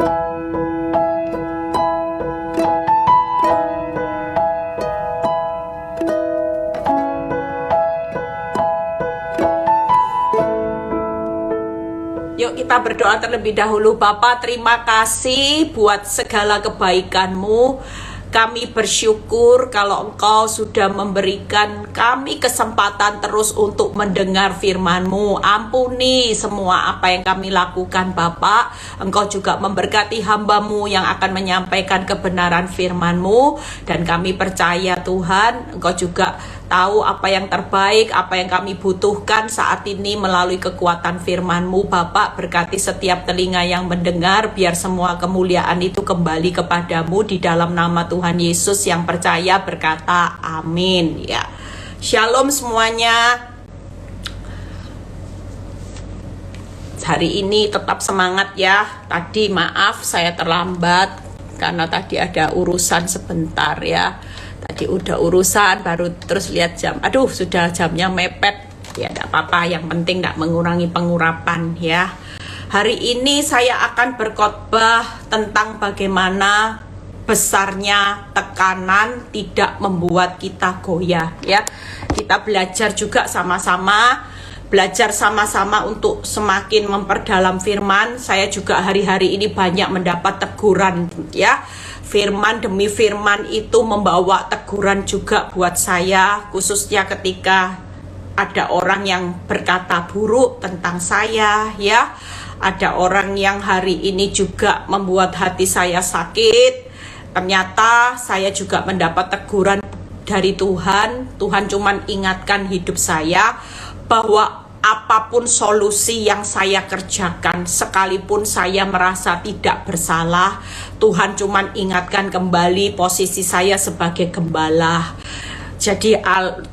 Yuk kita berdoa terlebih dahulu. Bapa, terima kasih buat segala kebaikan-Mu. Kami bersyukur kalau Engkau sudah memberikan kami kesempatan terus untuk mendengar firman-Mu. Ampuni semua apa yang kami lakukan, Bapak. Engkau juga memberkati hamba-Mu yang akan menyampaikan kebenaran firman-Mu. Dan kami percaya, Tuhan, Engkau juga tahu apa yang terbaik, apa yang kami butuhkan saat ini melalui kekuatan firman-Mu. Bapak, berkati setiap telinga yang mendengar, biar semua kemuliaan itu kembali kepadamu di dalam nama Tuhan Yesus. Yang percaya berkata amin. Ya, shalom semuanya. Hari ini tetap semangat ya. Tadi maaf saya terlambat karena tadi ada urusan sebentar ya. Tadi udah urusan, baru terus lihat jam. Aduh, sudah jamnya mepet. Ya, tidak apa-apa. Yang penting tidak mengurangi pengurapan ya. Hari ini saya akan berkhotbah tentang bagaimana besarnya tekanan tidak membuat kita goyah ya. Kita belajar juga sama-sama. Belajar sama-sama untuk semakin memperdalam firman. Saya juga hari-hari ini banyak mendapat teguran ya. Firman demi firman itu membawa teguran juga buat saya, khususnya ketika ada orang yang berkata buruk tentang saya ya. Ada orang yang hari ini juga membuat hati saya sakit. Ternyata saya juga mendapat teguran dari Tuhan. Tuhan cuman ingatkan hidup saya bahwa apapun solusi yang saya kerjakan, sekalipun saya merasa tidak bersalah, Tuhan cuman ingatkan kembali posisi saya sebagai gembala. Jadi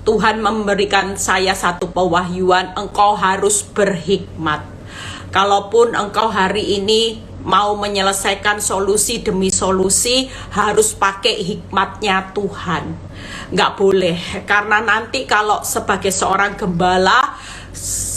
Tuhan memberikan saya satu pewahyuan, engkau harus berhikmat. Kalaupun engkau hari ini mau menyelesaikan solusi demi solusi, harus pakai hikmatnya Tuhan. Nggak boleh, karena nanti kalau sebagai seorang gembala,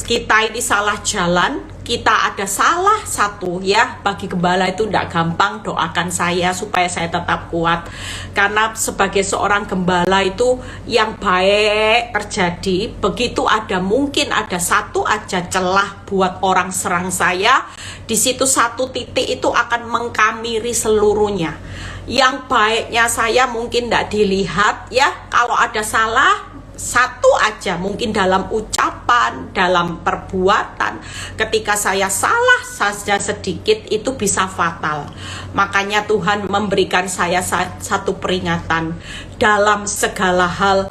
kita ini salah jalan, kita ada salah satu ya. Bagi gembala itu tidak gampang, doakan saya supaya saya tetap kuat. Karena sebagai seorang gembala itu yang baik terjadi, begitu mungkin ada satu aja celah buat orang serang saya, di situ satu titik itu akan mengkamiri seluruhnya. Yang baiknya saya mungkin tidak dilihat ya, kalau ada salah satu aja, mungkin dalam ucapan, dalam perbuatan, ketika saya salah saja sedikit itu bisa fatal. Makanya Tuhan memberikan saya satu peringatan. Dalam segala hal,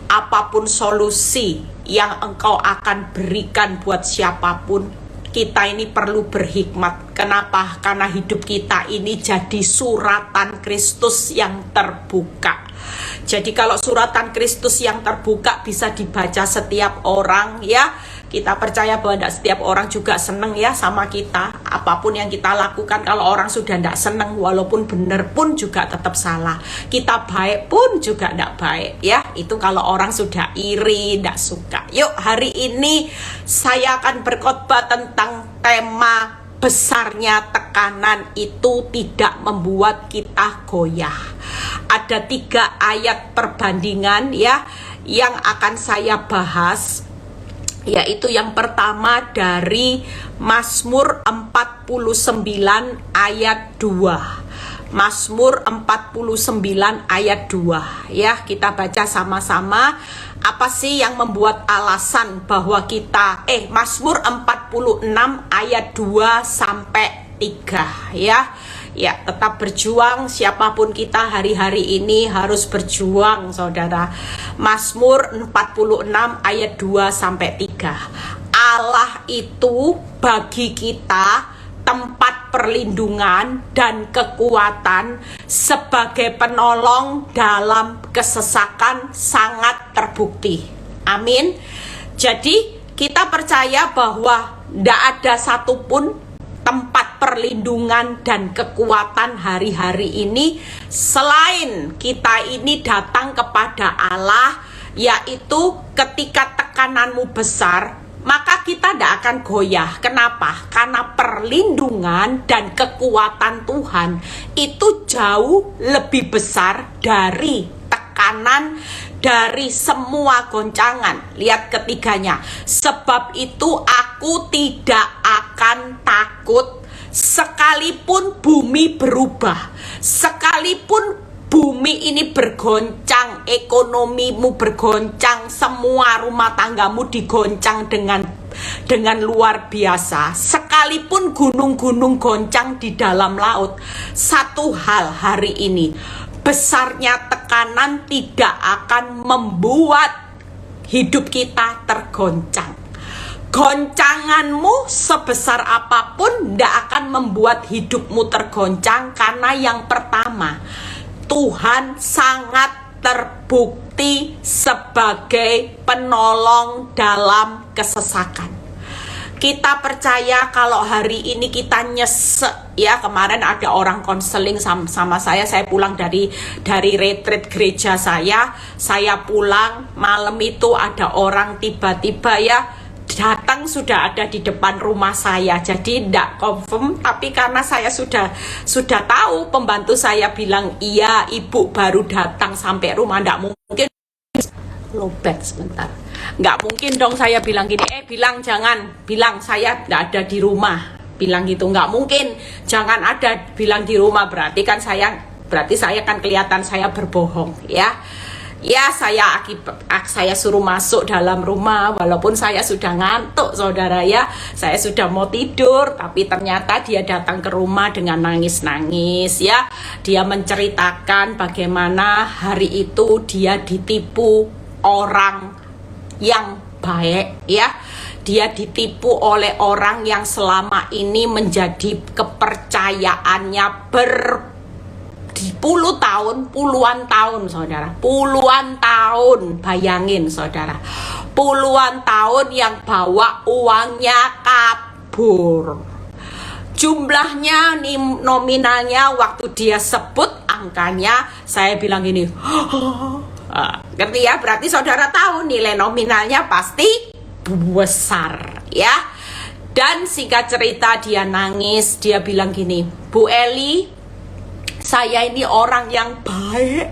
apapun solusi yang engkau akan berikan buat siapapun, kita ini perlu berhikmat. Kenapa? Karena hidup kita ini jadi suratan Kristus yang terbuka. Jadi kalau suratan Kristus yang terbuka bisa dibaca setiap orang ya. Kita percaya bahwa tidak setiap orang juga seneng ya sama kita. Apapun yang kita lakukan, kalau orang sudah tidak seneng, walaupun benar pun juga tetap salah. Kita baik pun juga tidak baik ya. Itu kalau orang sudah iri, tidak suka. Yuk, hari ini saya akan berkhotbah tentang tema besarnya tekanan itu tidak membuat kita goyah. Ada 3 ayat perbandingan ya yang akan saya bahas, yaitu yang pertama dari Mazmur 49 ayat 2. Mazmur 49 ayat 2 ya, kita baca sama-sama. Apa sih yang membuat alasan bahwa kita Mazmur 46 ayat 2 sampai 3 ya. Ya, tetap berjuang, siapapun kita hari-hari ini harus berjuang, saudara. Mazmur 46 ayat 2 sampai 3. Allah itu bagi kita tempat perlindungan dan kekuatan sebagai penolong dalam kesesakan sangat terbukti. Amin. Jadi kita percaya bahwa tidak ada satupun tempat perlindungan dan kekuatan hari-hari ini selain kita ini datang kepada Allah, yaitu ketika tekananmu besar, maka kita tidak akan goyah. Kenapa? Karena perlindungan dan kekuatan Tuhan itu jauh lebih besar dari tekanan, dari semua goncangan. Lihat ketiganya. Sebab itu aku tidak akan takut sekalipun bumi berubah, sekalipun bumi ini bergoncang, ekonomimu bergoncang, semua rumah tanggamu digoncang dengan luar biasa. Sekalipun gunung-gunung goncang di dalam laut, satu hal hari ini, besarnya tekanan tidak akan membuat hidup kita tergoncang. Goncanganmu sebesar apapun tidak akan membuat hidupmu tergoncang, karena yang pertama, Tuhan sangat terbukti sebagai penolong dalam kesesakan. Kita percaya kalau hari ini kita nyesek, ya. Kemarin ada orang konseling sama saya pulang dari retreat gereja saya pulang malam itu ada orang tiba-tiba ya datang, sudah ada di depan rumah saya. Jadi tidak confirm, tapi karena saya sudah tahu, pembantu saya bilang iya ibu baru datang sampai rumah, tidak mungkin lobet sebentar, nggak mungkin dong saya bilang gini, bilang saya tidak ada di rumah, bilang gitu, nggak mungkin, jangan ada bilang di rumah, berarti saya kan kelihatan saya berbohong, ya. Ya, saya suruh masuk dalam rumah walaupun saya sudah ngantuk, saudara, ya. Saya sudah mau tidur, tapi ternyata dia datang ke rumah dengan nangis-nangis, ya. Dia menceritakan bagaimana hari itu dia ditipu orang yang baik, ya. Dia ditipu oleh orang yang selama ini menjadi kepercayaannya puluhan tahun, saudara, puluhan tahun, bayangin, saudara, puluhan tahun yang bawa uangnya kabur. Jumlahnya, nominalnya, waktu dia sebut angkanya, saya bilang gini, ngerti ya, berarti saudara tahu nilai nominalnya pasti besar, ya. Dan singkat cerita dia nangis, dia bilang gini, Bu Eli, saya ini orang yang baik.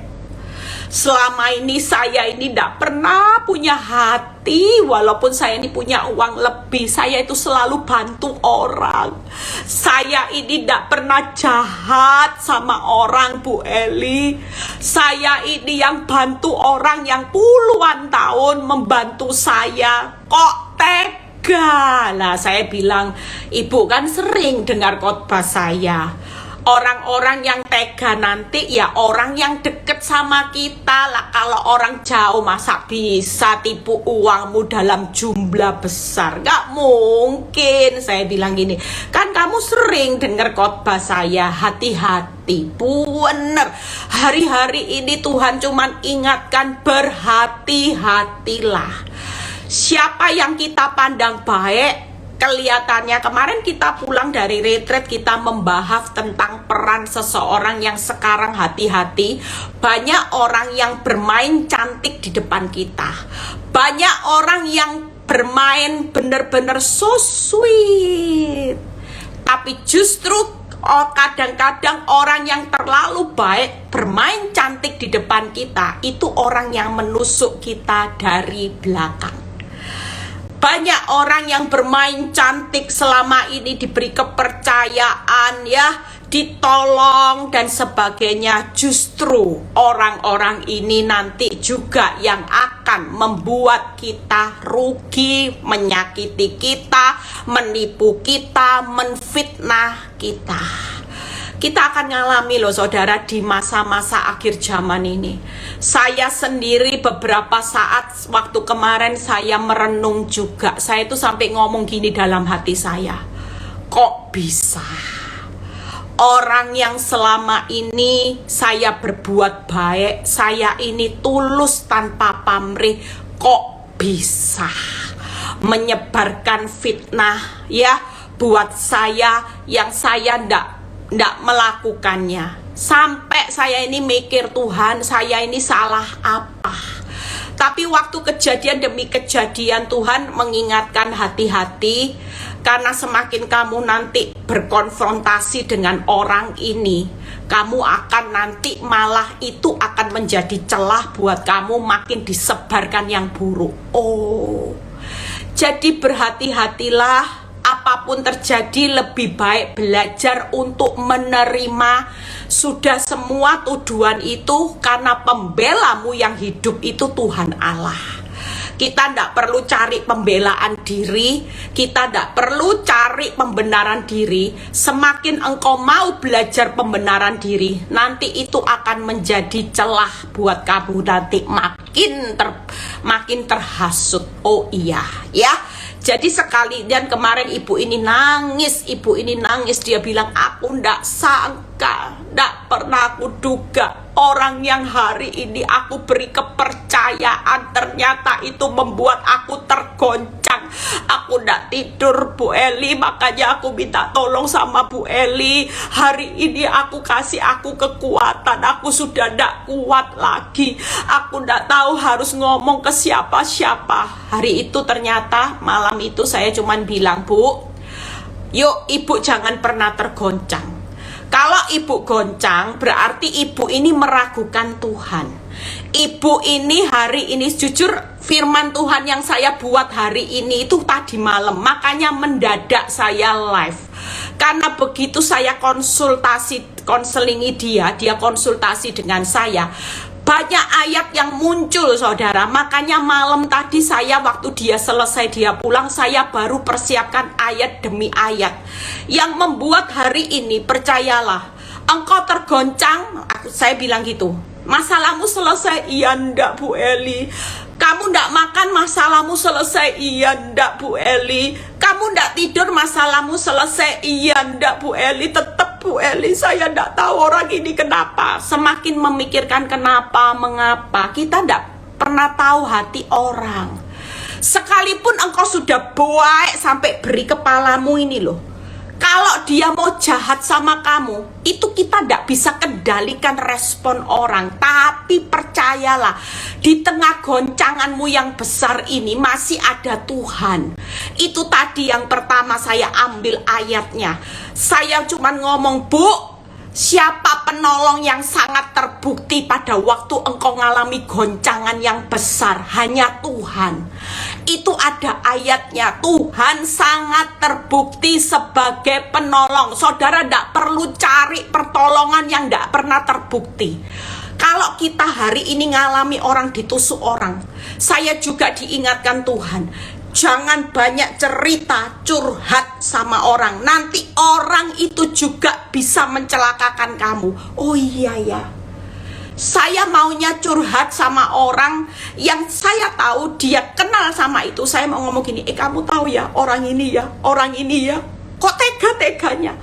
Selama ini saya ini tidak pernah punya hati. Walaupun saya ini punya uang lebih, saya itu selalu bantu orang. Saya ini tidak pernah jahat sama orang, Bu Eli. Saya ini yang bantu orang yang puluhan tahun membantu saya. Kok tega? Lah saya bilang, ibu kan sering dengar khotbah saya. Orang-orang yang tega nanti ya orang yang deket sama kita lah. Kalau orang jauh masa bisa tipu uangmu dalam jumlah besar? Gak mungkin. Saya bilang gini, kan kamu sering dengar khotbah saya, hati-hati. Bener, hari-hari ini Tuhan cuman ingatkan, berhati-hatilah. Siapa yang kita pandang baik, kelihatannya kemarin kita pulang dari retreat, kita membahas tentang peran seseorang yang sekarang hati-hati. Banyak orang yang bermain cantik di depan kita. Banyak orang yang bermain benar-benar so sweet. Tapi justru kadang-kadang orang yang terlalu baik bermain cantik di depan kita, itu orang yang menusuk kita dari belakang. Banyak orang yang bermain cantik selama ini diberi kepercayaan, ya, ditolong dan sebagainya. Justru orang-orang ini nanti juga yang akan membuat kita rugi, menyakiti kita, menipu kita, menfitnah kita. Kita akan ngalami loh, saudara, di masa-masa akhir zaman ini. Saya sendiri beberapa saat waktu kemarin saya merenung juga. Saya itu sampai ngomong gini dalam hati saya, kok bisa orang yang selama ini saya berbuat baik, saya ini tulus tanpa pamrih, kok bisa menyebarkan fitnah, ya, buat saya yang saya ndak melakukannya. Sampai saya ini mikir, Tuhan, saya ini salah apa? Tapi waktu kejadian demi kejadian Tuhan mengingatkan hati-hati, karena semakin kamu nanti berkonfrontasi dengan orang ini, kamu akan nanti malah itu akan menjadi celah buat kamu makin disebarkan yang buruk. Oh, jadi berhati-hatilah. Apapun terjadi lebih baik belajar untuk menerima sudah semua tuduhan itu, karena pembelamu yang hidup itu Tuhan Allah. Kita tidak perlu cari pembelaan diri, kita tidak perlu cari pembenaran diri. Semakin engkau mau belajar pembenaran diri, nanti itu akan menjadi celah buat kamu nanti makin terhasut. Oh iya ya. Jadi sekali dan kemarin ibu ini nangis, dia bilang aku ndak sangka, ndak pernah aku duga orang yang hari ini aku beri kepercayaan ternyata itu membuat aku tergoncang. Aku ndak tidur Bu Eli, makanya aku minta tolong sama Bu Eli. Hari ini aku kasih aku kekuatan, aku sudah ndak kuat lagi. Aku ndak tahu harus ngomong ke siapa-siapa. Hari itu ternyata malam itu saya cuman bilang, Bu, yuk ibu jangan pernah tergoncang. Kalau ibu goncang berarti ibu ini meragukan Tuhan. Ibu ini hari ini, jujur firman Tuhan yang saya buat hari ini itu tadi malam, makanya mendadak saya live. Karena begitu saya konselingi dia konsultasi dengan saya, banyak ayat yang muncul saudara. Makanya malam tadi saya waktu dia selesai, dia pulang, saya baru persiapkan ayat demi ayat yang membuat hari ini, percayalah, engkau tergoncang. Saya bilang gitu, masalahmu selesai? Iya ndak Bu Eli. Kamu ndak makan, masalahmu selesai? Iya ndak Bu Eli. Kamu ndak tidur, masalahmu selesai? Iya ndak Bu Eli. Tetap Bu Eli, saya ndak tahu orang ini kenapa. Semakin memikirkan kenapa, mengapa, kita ndak pernah tahu hati orang. Sekalipun engkau sudah baik sampai beri kepalamu ini loh, kalau dia mau jahat sama kamu, itu kita tidak bisa kendalikan respon orang. Tapi percayalah, di tengah goncanganmu yang besar ini masih ada Tuhan. Itu tadi yang pertama saya ambil ayatnya. Saya cuma ngomong, Bu, siapa penolong yang sangat terbukti pada waktu engkau ngalami goncangan yang besar? Hanya Tuhan. Itu ada ayatnya, Tuhan sangat terbukti sebagai penolong. Saudara tidak perlu cari pertolongan yang tidak pernah terbukti. Kalau kita hari ini ngalami orang ditusuk orang, saya juga diingatkan Tuhan, jangan banyak cerita, curhat sama orang. Nanti orang itu juga bisa mencelakakan kamu. Oh iya ya, saya maunya curhat sama orang yang saya tahu dia kenal sama itu. Saya mau ngomong gini, kamu tahu ya orang ini ya, kok tega-teganya.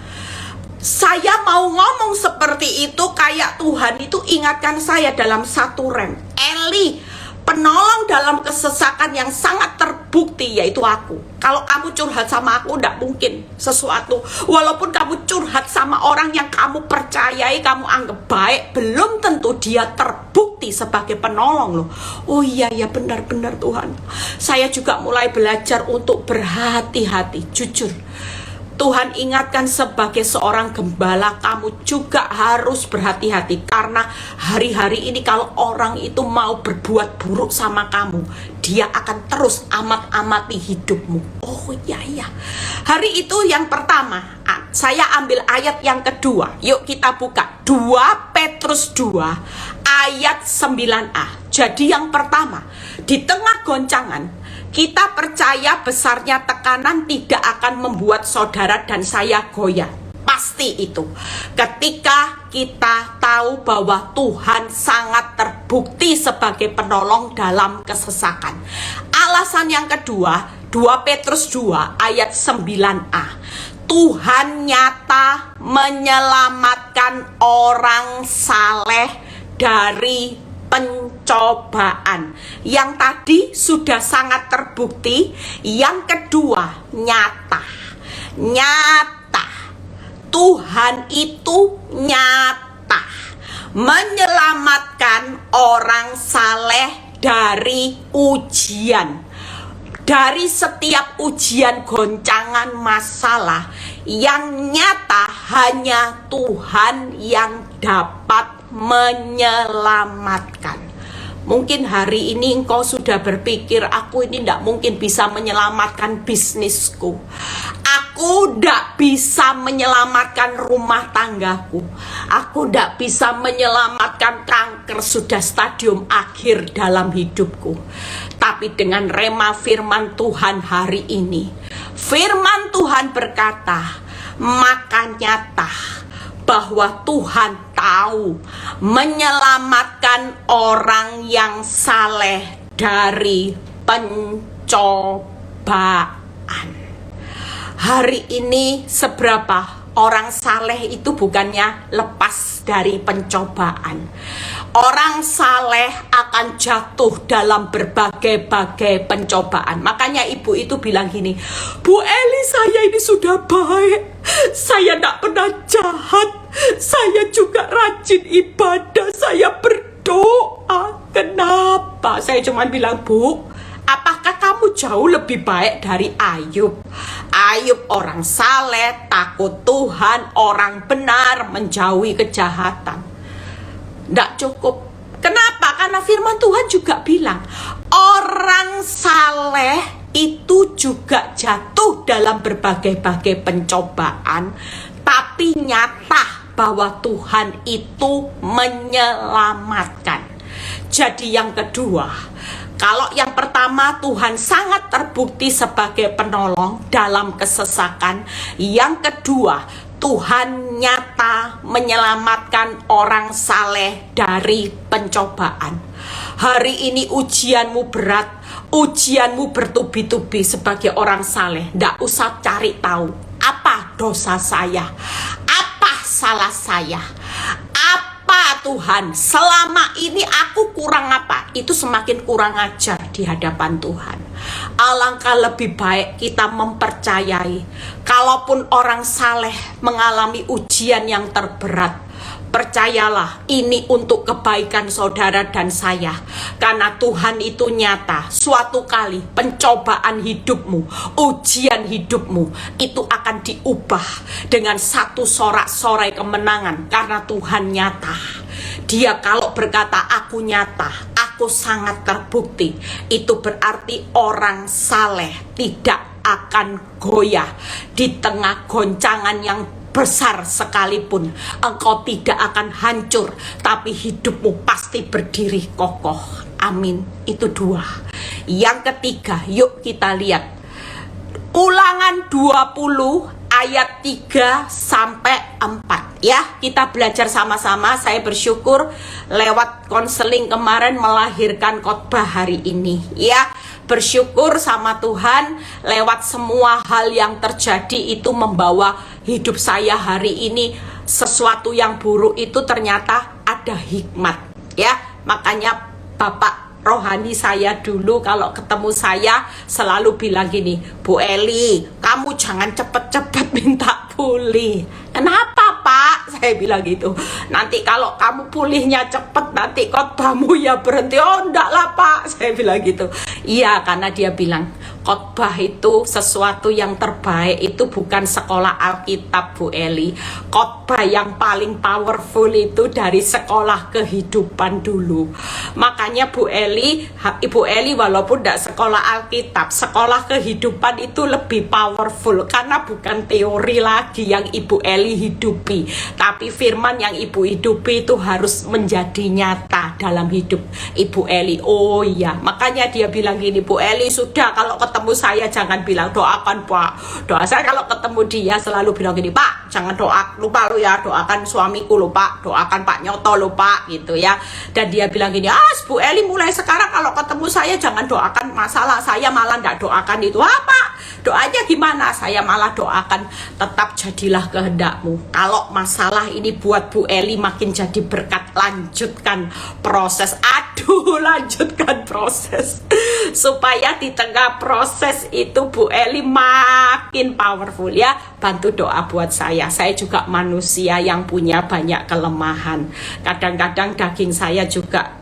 Saya mau ngomong seperti itu kayak Tuhan itu ingatkan saya dalam satu rem. Eli, penolong dalam kesesakan yang sangat terbukti yaitu aku. Kalau kamu curhat sama aku, tidak mungkin sesuatu. Walaupun kamu curhat sama orang yang kamu percayai, kamu anggap baik, belum tentu dia terbukti sebagai penolong loh. Oh iya ya, benar-benar Tuhan. Saya juga mulai belajar untuk berhati-hati, jujur. Tuhan ingatkan sebagai seorang gembala, kamu juga harus berhati-hati. Karena hari-hari ini kalau orang itu mau berbuat buruk sama kamu, dia akan terus amat-amati hidupmu. Oh iya ya. Hari itu yang pertama, saya ambil ayat yang kedua. Yuk kita buka 2 Petrus 2 ayat 9a. Jadi yang pertama, di tengah goncangan, kita percaya besarnya tekanan tidak akan membuat saudara dan saya goyah. Pasti itu. Ketika kita tahu bahwa Tuhan sangat terbukti sebagai penolong dalam kesesakan. Alasan yang kedua, 2 Petrus 2 ayat 9a. Tuhan nyata menyelamatkan orang saleh dari pencobaan. Yang tadi sudah sangat terbukti. Yang kedua, nyata. Tuhan itu nyata menyelamatkan orang saleh dari ujian. Dari setiap ujian, goncangan, masalah yang nyata, hanya Tuhan yang dapat menyelamatkan. Mungkin hari ini engkau sudah berpikir, aku ini tidak mungkin bisa menyelamatkan bisnisku. Aku tidak bisa menyelamatkan rumah tanggaku. Aku tidak bisa menyelamatkan kanker, sudah stadium akhir dalam hidupku. Tapi dengan rema firman Tuhan hari ini, firman Tuhan berkata, maka nyata bahwa Tuhan tahu menyelamatkan orang yang saleh dari pencobaan. Hari ini seberapa orang saleh itu bukannya lepas dari pencobaan. Orang saleh akan jatuh dalam berbagai-bagai pencobaan. Makanya ibu itu bilang gini, Bu Eli, saya ini sudah baik, saya tidak pernah jahat, saya juga rajin ibadah, saya berdoa. Kenapa? Saya cuma bilang, Bu, apakah kamu jauh lebih baik dari Ayub? Ayub orang saleh, takut Tuhan, orang benar, menjauhi kejahatan. Tidak cukup. Kenapa? Karena firman Tuhan juga bilang, orang saleh itu juga jatuh dalam berbagai-bagai pencobaan, tapi nyata bahwa Tuhan itu menyelamatkan. Jadi yang kedua, kalau yang pertama Tuhan sangat terbukti sebagai penolong dalam kesesakan. Yang kedua, Tuhan nyata menyelamatkan orang saleh dari pencobaan. Hari ini ujianmu berat, ujianmu bertubi-tubi sebagai orang saleh. Nggak usah cari tahu apa dosa saya, apa salah saya, apa Tuhan selama ini aku kurang apa. Itu semakin kurang ajar di hadapan Tuhan. Alangkah lebih baik kita mempercayai, kalaupun orang saleh mengalami ujian yang terberat, percayalah ini untuk kebaikan saudara dan saya. Karena Tuhan itu nyata, suatu kali pencobaan hidupmu, ujian hidupmu itu akan diubah dengan satu sorak-sorai kemenangan. Karena Tuhan nyata. Dia kalau berkata aku nyata, aku sangat terbukti, itu berarti orang saleh tidak akan goyah di tengah goncangan yang besar sekalipun. Engkau tidak akan hancur, tapi hidupmu pasti berdiri kokoh. Amin. Itu dua. Yang ketiga, yuk kita lihat Ulangan 20 ayat 3 sampai 4 ya. Kita belajar sama-sama. Saya bersyukur lewat konseling kemarin melahirkan khotbah hari ini ya. Bersyukur sama Tuhan lewat semua hal yang terjadi itu membawa hidup saya hari ini. Sesuatu yang buruk itu ternyata ada hikmat ya. Makanya Bapak rohani saya dulu kalau ketemu saya selalu bilang gini, Bu Eli, kamu jangan cepet-cepet minta pulih. Kenapa Pak? Saya bilang gitu. Nanti kalau kamu pulihnya cepet, nanti khotbahmu ya berhenti. Oh enggak lah Pak, saya bilang gitu. Iya, karena dia bilang khotbah itu sesuatu yang terbaik, itu bukan sekolah Alkitab Bu Eli. Khotbah yang paling powerful itu dari sekolah kehidupan dulu. Makanya Bu Eli, Ibu Eli walaupun tidak sekolah Alkitab, sekolah kehidupan itu lebih powerful. Karena bukan teori lagi yang Ibu Eli hidupi, tapi firman yang Ibu hidupi itu harus menjadi nyata dalam hidup Ibu Eli. Oh iya, makanya dia bilang gini, Bu Eli sudah kalau ketemu saya jangan bilang doakan Pak. Doa saya kalau ketemu dia selalu bilang gini, Pak jangan doa, lupa lu ya, doakan suamiku lupa, doakan Pak Nyoto lupa gitu ya. Dan dia bilang gini, Bu Eli mulai sekarang kalau ketemu saya jangan doakan masalah, saya malah tidak doakan itu. Apa? Doanya gimana? Saya malah doakan tetap jadilah kehendakmu. Kalau masalah ini buat Bu Eli makin jadi berkat, lanjutkan proses. Aduh, lanjutkan proses supaya di tengah proses itu Bu Eli makin powerful ya. Bantu doa buat saya. Saya juga manusia yang punya banyak kelemahan. Kadang-kadang daging saya juga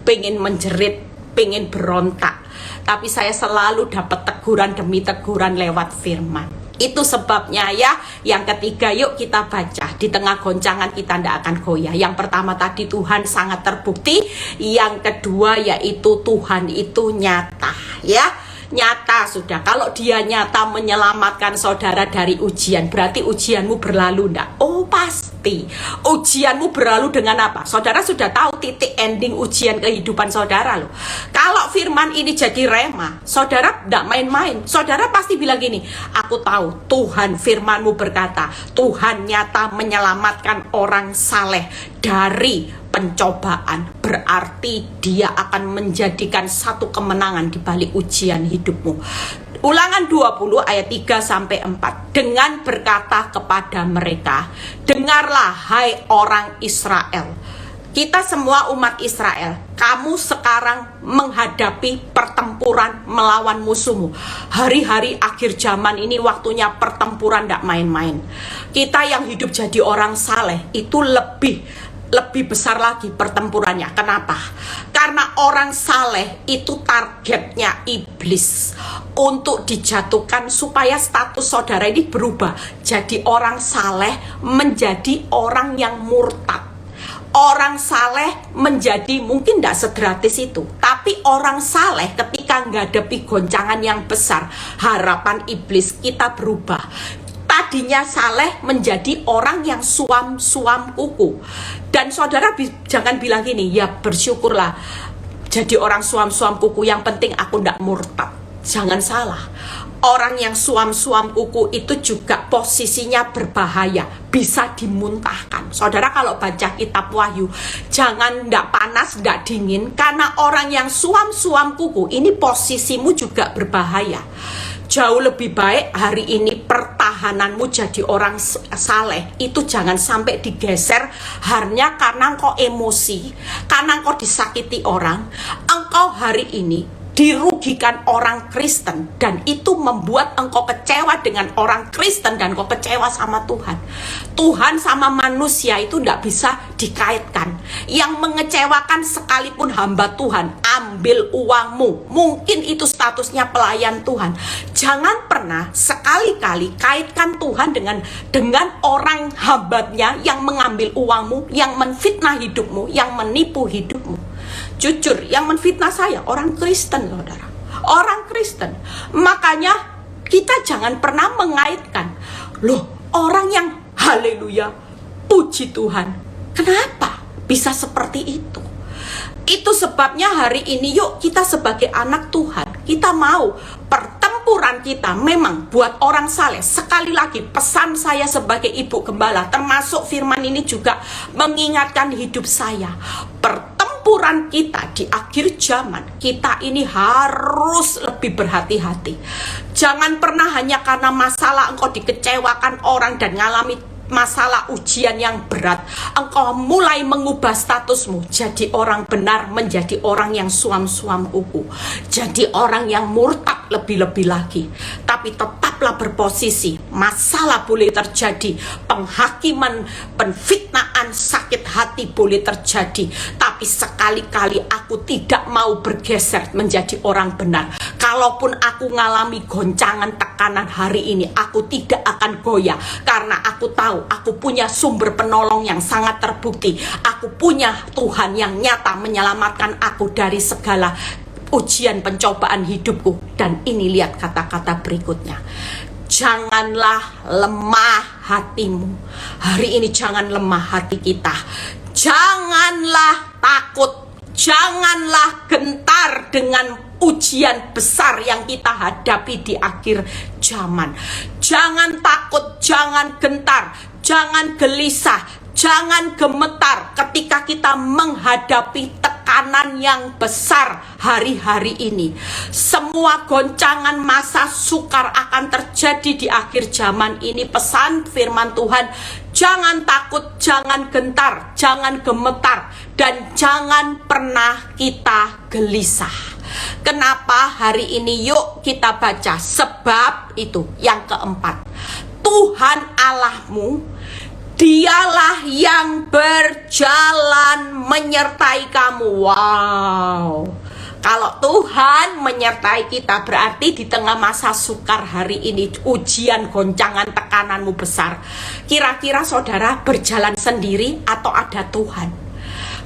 pengen menjerit pengen berontak. Tapi saya selalu dapat teguran demi teguran lewat firman. Itu sebabnya ya, yang ketiga yuk kita baca. Di tengah goncangan kita tidak akan goyah. Yang pertama tadi Tuhan sangat terbukti. Yang kedua yaitu Tuhan itu nyata ya. Nyata sudah. Kalau dia nyata menyelamatkan saudara dari ujian, berarti ujianmu berlalu enggak? Oh pasti. Ujianmu berlalu dengan apa? Saudara sudah tahu titik ending ujian kehidupan saudara loh. Kalau firman ini jadi rema, saudara enggak main-main. Saudara pasti bilang gini, aku tahu Tuhan firmanmu berkata, Tuhan nyata menyelamatkan orang saleh dari pencobaan, berarti dia akan menjadikan satu kemenangan di balik ujian hidupmu. Ulangan 20 ayat 3-4. Dengan berkata kepada mereka, dengarlah hai orang Israel. Kita semua umat Israel, kamu sekarang menghadapi pertempuran melawan musuhmu. Hari-hari akhir zaman ini waktunya pertempuran, tidak main-main. Kita yang hidup jadi orang saleh itu lebih besar lagi pertempurannya. Kenapa? Karena orang saleh itu targetnya iblis untuk dijatuhkan supaya status saudara ini berubah. Jadi orang saleh menjadi orang yang murtad. Orang saleh menjadi mungkin tidak segratis itu, tapi orang saleh ketika menghadapi goncangan yang besar, harapan iblis kita berubah. Tadinya saleh menjadi orang yang suam-suam kuku. Dan saudara jangan bilang gini, ya bersyukurlah jadi orang suam-suam kuku, yang penting aku ndak murtad. Jangan salah. Orang yang suam-suam kuku itu juga posisinya berbahaya, bisa dimuntahkan. Saudara kalau baca kitab Wahyu, jangan ndak panas, ndak dingin, karena orang yang suam-suam kuku ini posisimu juga berbahaya. Jauh lebih baik hari ini pertahananmu jadi orang saleh itu jangan sampai digeser hanya karena engkau emosi, karena engkau disakiti orang, engkau hari ini dirugikan orang Kristen, dan itu membuat engkau kecewa dengan orang Kristen dan engkau kecewa sama Tuhan. Tuhan sama manusia itu tidak bisa dikaitkan. Yang mengecewakan sekalipun hamba Tuhan, ambil uangmu, mungkin itu statusnya pelayan Tuhan. Jangan pernah sekali-kali kaitkan Tuhan dengan orang hambanya yang mengambil uangmu, yang menfitnah hidupmu, yang menipu hidupmu. Jujur, yang menfitnah saya orang Kristen, saudara. Orang Kristen. Makanya kita jangan pernah mengaitkan. Loh, orang yang haleluya, puji Tuhan. Kenapa bisa seperti itu? Itu sebabnya hari ini yuk kita sebagai anak Tuhan, kita mau pertempuran kita memang buat orang saleh. Sekali lagi pesan saya sebagai ibu gembala, termasuk firman ini juga mengingatkan hidup saya. Pertempuran kita di akhir zaman, kita ini harus lebih berhati-hati. Jangan pernah hanya karena masalah engkau dikecewakan orang dan ngalami masalah ujian yang berat, engkau mulai mengubah statusmu jadi orang benar, menjadi orang yang suam-suam kuku, jadi orang yang murtad lebih-lebih lagi. Tapi tetaplah berposisi. Masalah boleh terjadi, penghakiman, penfitnaan, sakit hati boleh terjadi, tapi sekali-kali aku tidak mau bergeser menjadi orang benar. Kalaupun aku ngalami goncangan, tekanan hari ini, aku tidak akan goyah, karena aku tahu aku punya sumber penolong yang sangat terbukti. Aku punya Tuhan yang nyata menyelamatkan aku dari segala ujian pencobaan hidupku. Dan ini lihat kata-kata berikutnya. Janganlah lemah hatimu. Hari ini jangan lemah hati kita. Janganlah takut. Janganlah gentar dengan ujian besar yang kita hadapi di akhir zaman. Jangan takut, jangan gentar, jangan gelisah, jangan gemetar ketika kita menghadapi tekanan yang besar hari-hari ini. Semua goncangan masa sukar akan terjadi di akhir zaman ini. Pesan firman Tuhan, jangan takut, jangan gentar, jangan gemetar, dan jangan pernah kita gelisah. Kenapa hari ini yuk kita baca? Sebab itu yang keempat, Tuhan Allahmu, dialah yang berjalan menyertai kamu. Wow. Kalau Tuhan menyertai kita, berarti di tengah masa sukar hari ini, ujian, goncangan, tekananmu besar, kira-kira saudara berjalan sendiri atau ada Tuhan?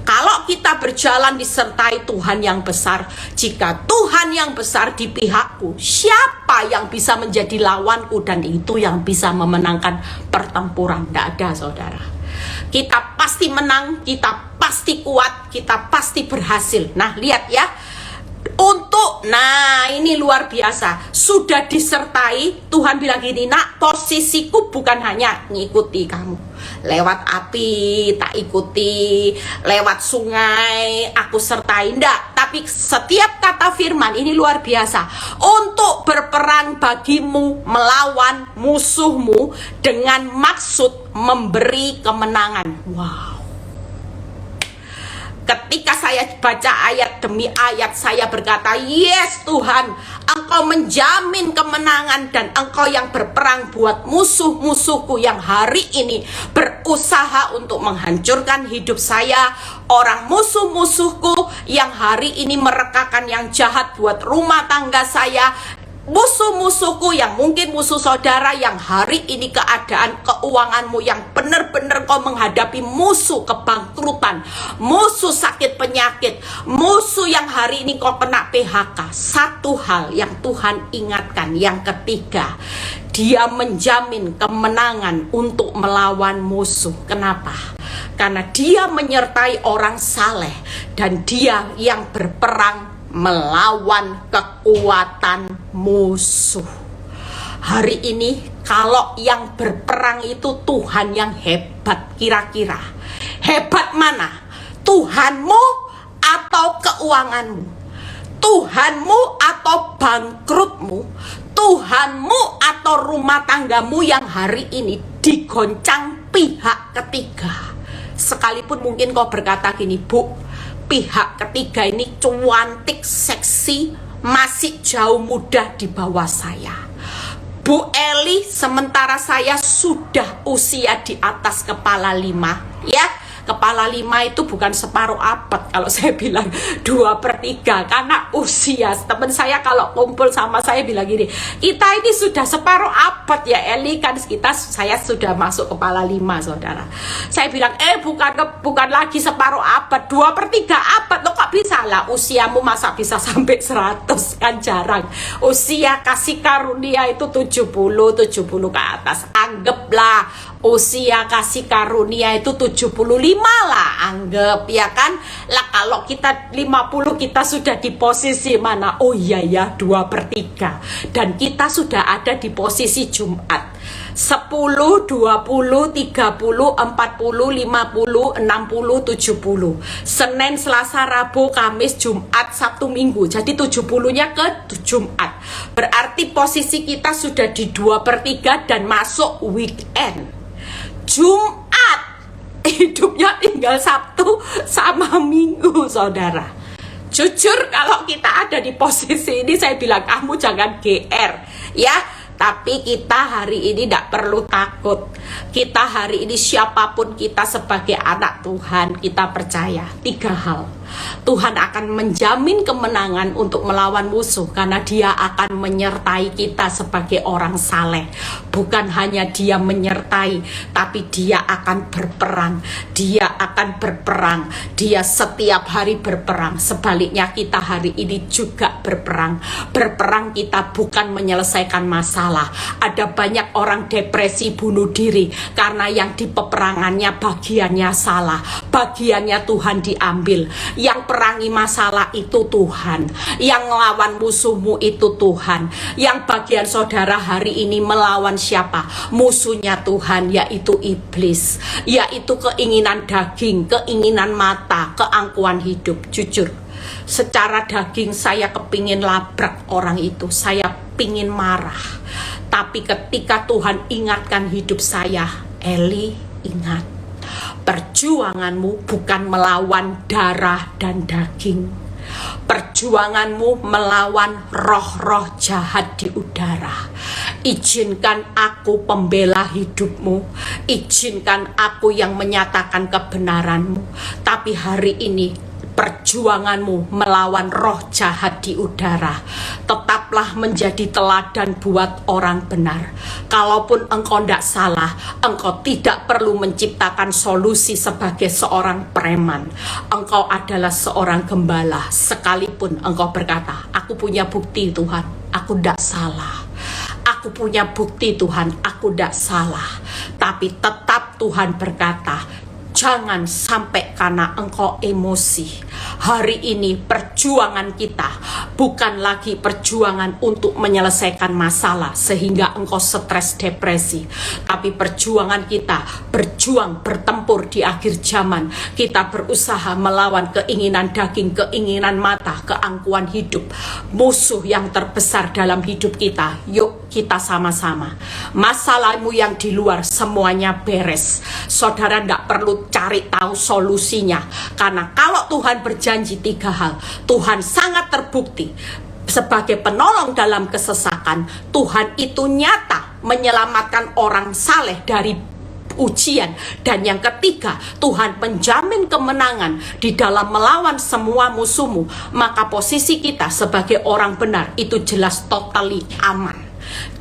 Kalau kita berjalan disertai Tuhan yang besar, jika Tuhan yang besar di pihakku, siapa yang bisa menjadi lawanku dan itu yang bisa memenangkan pertempuran? Tidak ada, saudara. Kita pasti menang, kita pasti kuat, kita pasti berhasil. Nah, lihat ya. Ini luar biasa, sudah disertai. Tuhan bilang gini, nak, posisiku bukan hanya ngikuti kamu. Lewat api tak ikuti, lewat sungai aku sertai, enggak. Tapi setiap kata firman ini luar biasa, untuk berperang bagimu melawan musuhmu dengan maksud memberi kemenangan. Wow. Ketika saya baca ayat demi ayat, saya berkata, yes Tuhan, Engkau menjamin kemenangan dan Engkau yang berperang buat musuh-musuhku yang hari ini berusaha untuk menghancurkan hidup saya. Orang musuh-musuhku yang hari ini merekakan yang jahat buat rumah tangga saya. Musuh-musuhku yang mungkin musuh saudara yang hari ini keadaan keuanganmu yang benar-benar kau menghadapi musuh kebangkrutan, musuh sakit penyakit, musuh yang hari ini kau kena PHK. Satu hal yang Tuhan ingatkan, yang ketiga, Dia menjamin kemenangan untuk melawan musuh. Kenapa? Karena Dia menyertai orang saleh dan Dia yang berperang melawan kekuatan musuh. Hari ini kalau yang berperang itu Tuhan yang hebat, kira-kira hebat mana? Tuhanmu atau keuanganmu? Tuhanmu atau bangkrutmu? Tuhanmu atau rumah tanggamu yang hari ini digoncang pihak ketiga? Sekalipun mungkin kau berkata gini, Bu, pihak ketiga ini cantik, seksi, masih jauh muda di bawah saya. Bu Eli, sementara saya sudah usia di atas kepala 5, ya. Kepala 5 itu bukan separuh abad kalau saya bilang 2/3, karena usia. Teman saya kalau kumpul sama saya bilang gini, kita ini sudah separuh abad ya Eli, kan saya sudah masuk kepala 5, saudara. Saya bilang bukan lagi separuh abad, 2/3 abad. Lo kok bisa lah, usiamu masa bisa sampai 100, kan jarang. Usia kasih karunia itu 70 ke atas. Anggaplah usia kasih karunia itu 75 lah, anggap ya kan. Lah kalau kita 50 kita sudah di posisi mana? Oh iya ya, 2/3. Dan kita sudah ada di posisi Jumat 10, 20, 30, 40, 50, 60, 70. Senin, Selasa, Rabu, Kamis, Jumat, Sabtu, Minggu. Jadi 70-nya ke Jumat. Berarti posisi kita sudah di 2/3 dan masuk weekend. Jumat, hidupnya tinggal Sabtu sama Minggu, saudara. Jujur kalau kita ada di posisi ini, saya bilang kamu jangan GR ya. Tapi kita hari ini tidak perlu takut. Kita hari ini siapapun kita sebagai anak Tuhan, kita percaya 3 hal. Tuhan akan menjamin kemenangan untuk melawan musuh karena Dia akan menyertai kita sebagai orang saleh. Bukan hanya Dia menyertai, tapi Dia akan berperang. Dia akan berperang. Dia setiap hari berperang. Sebaliknya kita hari ini juga berperang. Berperang kita bukan menyelesaikan masalah. Ada banyak orang depresi, bunuh diri karena yang di peperangannya bagiannya salah. Bagiannya Tuhan diambil. Yang perangi masalah itu Tuhan. Yang melawan musuhmu itu Tuhan. Yang bagian saudara hari ini melawan siapa? Musuhnya Tuhan, yaitu iblis. Yaitu keinginan daging, keinginan mata, keangkuhan hidup. Jujur, secara daging saya kepingin labrak orang itu. Saya pingin marah. Tapi ketika Tuhan ingatkan hidup saya, Eli, ingat, perjuanganmu bukan melawan darah dan daging. Perjuanganmu melawan roh-roh jahat di udara. Izinkan aku pembela hidupmu. Izinkan aku yang menyatakan kebenaranmu. Tapi hari ini perjuangan perjuanganmu melawan roh jahat di udara. Tetaplah menjadi teladan buat orang benar. Kalaupun engkau tidak salah, engkau tidak perlu menciptakan solusi sebagai seorang preman. Engkau adalah seorang gembala. Sekalipun engkau berkata, aku punya bukti Tuhan, aku tidak salah. Aku punya bukti Tuhan, aku tidak salah. Tapi tetap Tuhan berkata, jangan sampai karena engkau emosi. Hari ini perjuangan kita bukan lagi perjuangan untuk menyelesaikan masalah sehingga engkau stres depresi. Tapi perjuangan kita berjuang bertempur di akhir zaman. Kita berusaha melawan keinginan daging, keinginan mata, keangkuhan hidup. Musuh yang terbesar dalam hidup kita. Yuk kita sama-sama. Masalahmu yang di luar semuanya beres. Saudara tidak perlu cari tahu solusinya. Karena kalau Tuhan berjanji 3 hal, Tuhan sangat terbukti sebagai penolong dalam kesesakan. Tuhan itu nyata menyelamatkan orang saleh dari ujian. Dan yang ketiga, Tuhan penjamin kemenangan di dalam melawan semua musuhmu. Maka posisi kita sebagai orang benar itu jelas totally aman,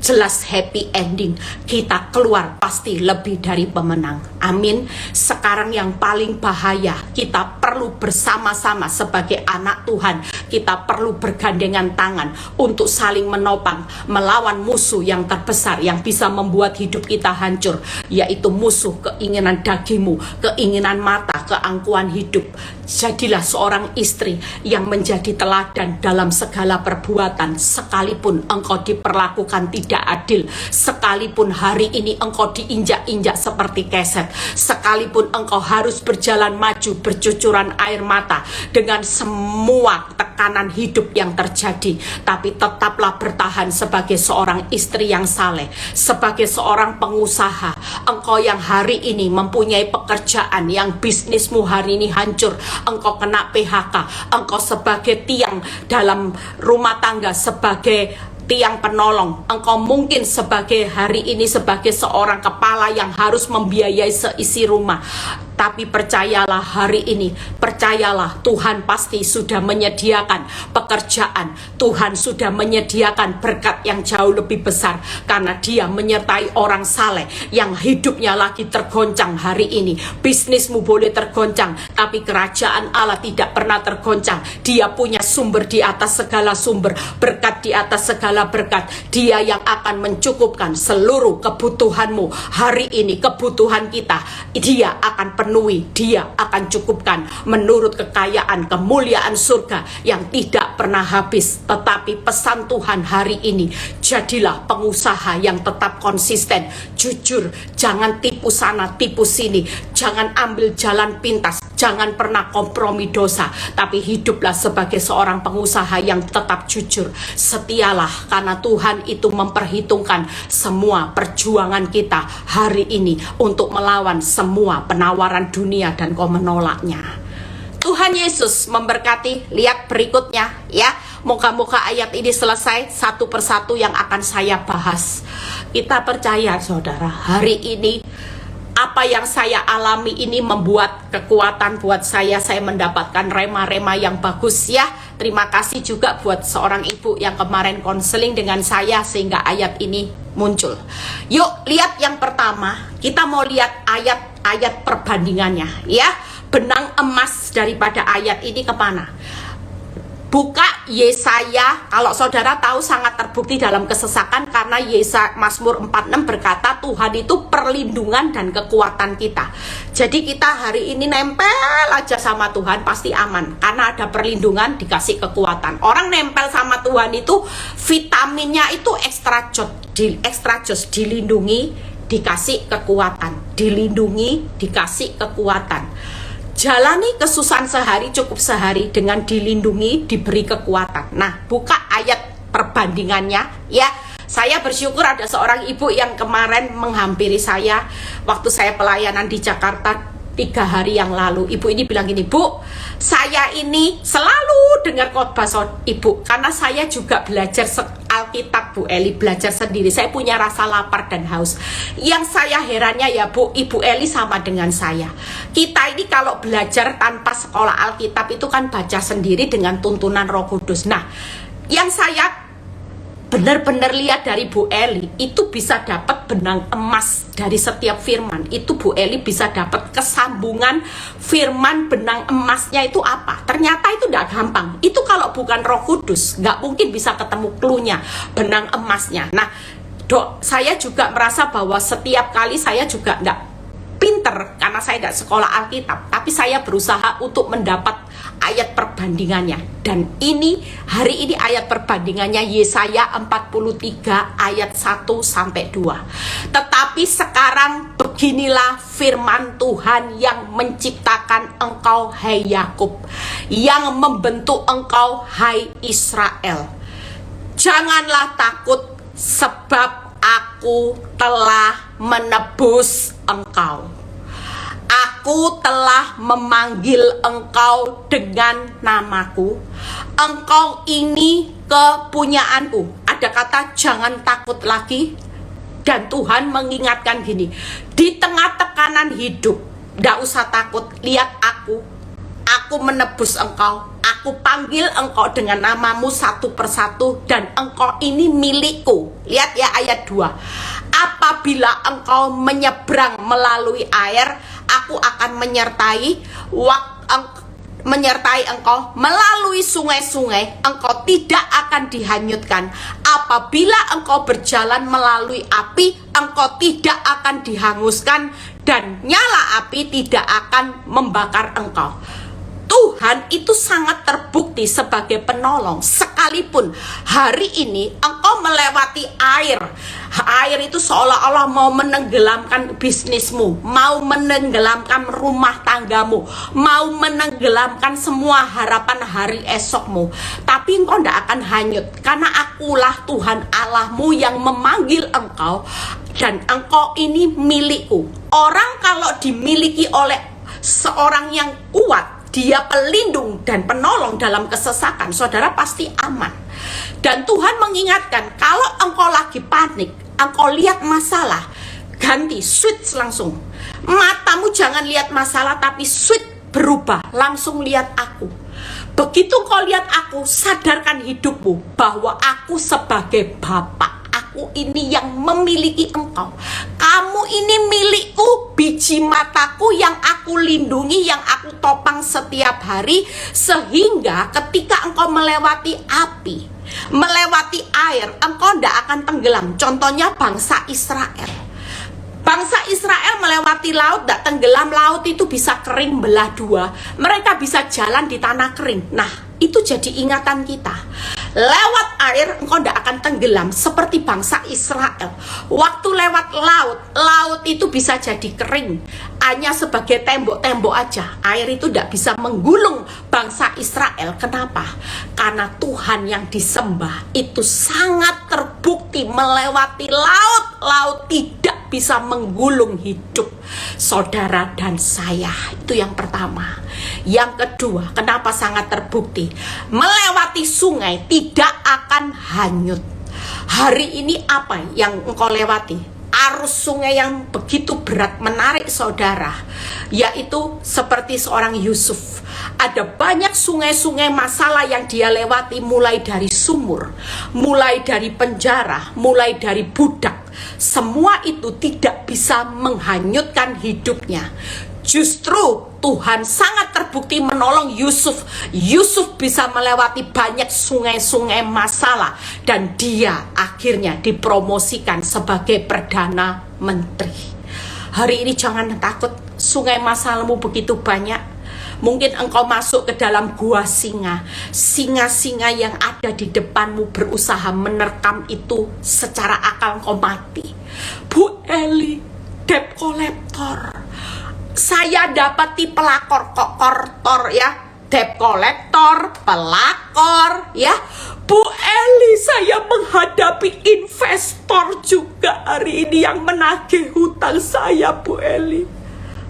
jelas happy ending. Kita keluar pasti lebih dari pemenang. Amin. Sekarang yang paling bahaya, kita perlu bersama-sama sebagai anak Tuhan. Kita perlu bergandengan tangan untuk saling menopang melawan musuh yang terbesar yang bisa membuat hidup kita hancur, yaitu musuh keinginan dagingmu, keinginan mata, keangkuhan hidup. Jadilah seorang istri yang menjadi teladan dalam segala perbuatan. Sekalipun engkau diperlakukan tidak adil, sekalipun hari ini engkau diinjak-injak seperti keset, sekalipun engkau harus berjalan maju bercucuran air mata dengan semua tekanan hidup yang terjadi, tapi tetaplah bertahan sebagai seorang istri yang saleh, sebagai seorang pengusaha. Engkau yang hari ini mempunyai pekerjaan, yang bisnismu hari ini hancur, engkau kena PHK, engkau sebagai tiang dalam rumah tangga, sebagai tiang penolong, engkau mungkin sebagai hari ini sebagai seorang kepala yang harus membiayai seisi rumah. Tapi percayalah hari ini, percayalah Tuhan pasti sudah menyediakan pekerjaan. Tuhan sudah menyediakan berkat yang jauh lebih besar. Karena Dia menyertai orang saleh yang hidupnya lagi tergoncang hari ini. Bisnismu boleh tergoncang, tapi kerajaan Allah tidak pernah tergoncang. Dia punya sumber di atas segala sumber, berkat di atas segala berkat. Dia yang akan mencukupkan seluruh kebutuhanmu hari ini, kebutuhan kita. Dia akan penuhi, Dia akan cukupkan menurut kekayaan kemuliaan surga yang tidak pernah habis. Tetapi pesan Tuhan hari ini, jadilah pengusaha yang tetap konsisten, jujur, jangan tipu sana tipu sini, jangan ambil jalan pintas, jangan pernah kompromi dosa, tapi hiduplah sebagai seorang pengusaha yang tetap jujur. Setialah, karena Tuhan itu memperhitungkan semua perjuangan kita hari ini untuk melawan semua penawaran dunia dan kau menolaknya. Tuhan Yesus memberkati. Lihat berikutnya ya. Moga-moga ayat ini selesai satu persatu yang akan saya bahas. Kita percaya saudara, hari ini apa yang saya alami ini membuat kekuatan buat saya mendapatkan rema-rema yang bagus ya. Terima kasih juga buat seorang ibu yang kemarin konseling dengan saya sehingga ayat ini muncul. Yuk lihat yang pertama, kita mau lihat ayat-ayat perbandingannya ya. Benang emas daripada ayat ini kemana? Buka Yesaya. Kalau saudara tahu sangat terbukti dalam kesesakan, karena Mazmur 46 berkata Tuhan itu perlindungan dan kekuatan kita. Jadi kita hari ini nempel aja sama Tuhan pasti aman, karena ada perlindungan, dikasih kekuatan. Orang nempel sama Tuhan itu vitaminnya itu extra jos, dilindungi, dikasih kekuatan, dilindungi, dikasih kekuatan. Jalani kesusahan sehari, cukup sehari dengan dilindungi, diberi kekuatan. Nah, buka ayat perbandingannya ya. Saya bersyukur ada seorang ibu yang kemarin menghampiri saya waktu saya pelayanan di Jakarta 3 hari yang lalu. Ibu ini bilang gini, Bu, saya ini selalu dengar khotbah Ibu, karena saya juga belajar Alkitab Bu Eli, belajar sendiri. Saya punya rasa lapar dan haus. Yang saya herannya ya Bu, Ibu Eli sama dengan saya. Kita ini kalau belajar tanpa sekolah Alkitab itu kan baca sendiri dengan tuntunan Roh Kudus. Nah, yang saya benar-benar lihat dari Bu Eli itu bisa dapat benang emas dari setiap firman. Itu Bu Eli bisa dapat kesambungan firman, benang emasnya itu apa. Ternyata itu tidak gampang. Itu kalau bukan Roh Kudus nggak mungkin bisa ketemu cluenya, benang emasnya. Nah Dok, saya juga merasa bahwa setiap kali saya juga nggak pinter karena saya tidak sekolah Alkitab, tapi saya berusaha untuk mendapat ayat perbandingannya. Dan ini hari ini ayat perbandingannya Yesaya 43 ayat 1-2. Tetapi sekarang beginilah firman Tuhan yang menciptakan engkau hai Yakub, yang membentuk engkau hai Israel. Janganlah takut, sebab aku telah menebus engkau. Aku telah memanggil engkau dengan namaku. Engkau ini kepunyaanku. Ada kata jangan takut lagi. Dan Tuhan mengingatkan gini, di tengah tekanan hidup, gak usah takut. Lihat aku menebus engkau. Aku panggil engkau dengan namamu satu persatu, dan engkau ini milikku. Lihat ya ayat 2. Apabila engkau menyeberang melalui air, aku akan menyertai engkau melalui sungai-sungai, engkau tidak akan dihanyutkan. Apabila engkau berjalan melalui api, engkau tidak akan dihanguskan, dan nyala api tidak akan membakar engkau. Tuhan itu sangat terbukti sebagai penolong. Sekalipun hari ini engkau melewati air, air itu seolah-olah mau menenggelamkan bisnismu, mau menenggelamkan rumah tanggamu, mau menenggelamkan semua harapan hari esokmu. Tapi engkau tidak akan hanyut, karena akulah Tuhan Allahmu yang memanggil engkau, dan engkau ini milikku. Orang kalau dimiliki oleh seorang yang kuat, dia pelindung dan penolong dalam kesesakan, saudara pasti aman. Dan Tuhan mengingatkan, kalau engkau lagi panik, engkau lihat masalah, ganti, switch langsung. Matamu jangan lihat masalah, tapi switch berubah, langsung lihat aku. Begitu kau lihat aku, sadarkan hidupmu bahwa aku sebagai Bapa. Aku ini yang memiliki engkau. Kamu ini milikku, biji mataku yang aku lindungi, yang aku topang setiap hari. Sehingga ketika engkau melewati api, melewati air, engkau tidak akan tenggelam. Contohnya bangsa Israel. Bangsa Israel melewati laut, tidak tenggelam. Laut itu bisa kering belah dua. Mereka bisa jalan di tanah kering. Nah, itu jadi ingatan kita. Lewat air engkau tidak akan tenggelam seperti bangsa Israel. Waktu lewat laut, laut itu bisa jadi kering, hanya sebagai tembok-tembok aja. Air itu tidak bisa menggulung bangsa Israel. Kenapa? Karena Tuhan yang disembah itu sangat terbukti melewati laut. Laut tidak bisa menggulung hidup saudara dan saya. Itu yang pertama. Yang kedua, kenapa sangat terbukti? Melewati sungai tidak akan hanyut. Hari ini apa yang engkau lewati? Arus sungai yang begitu berat menarik saudara, yaitu seperti seorang Yusuf. Ada banyak sungai-sungai masalah yang dia lewati, mulai dari sumur, mulai dari penjara, mulai dari budak. Semua itu tidak bisa menghanyutkan hidupnya. Justru Tuhan sangat terbukti menolong Yusuf. Yusuf bisa melewati banyak sungai-sungai masalah, dan dia akhirnya dipromosikan sebagai Perdana Menteri. Hari ini jangan takut, sungai masalahmu begitu banyak. Mungkin engkau masuk ke dalam gua singa. Singa-singa yang ada di depanmu berusaha menerkam itu, secara akal engkau mati. Bu Eli, debt collector. Saya dapati pelakor, kortor ya, debt collector, pelakor ya. Bu Eli, saya menghadapi investor juga hari ini yang menagih hutang saya, Bu Eli.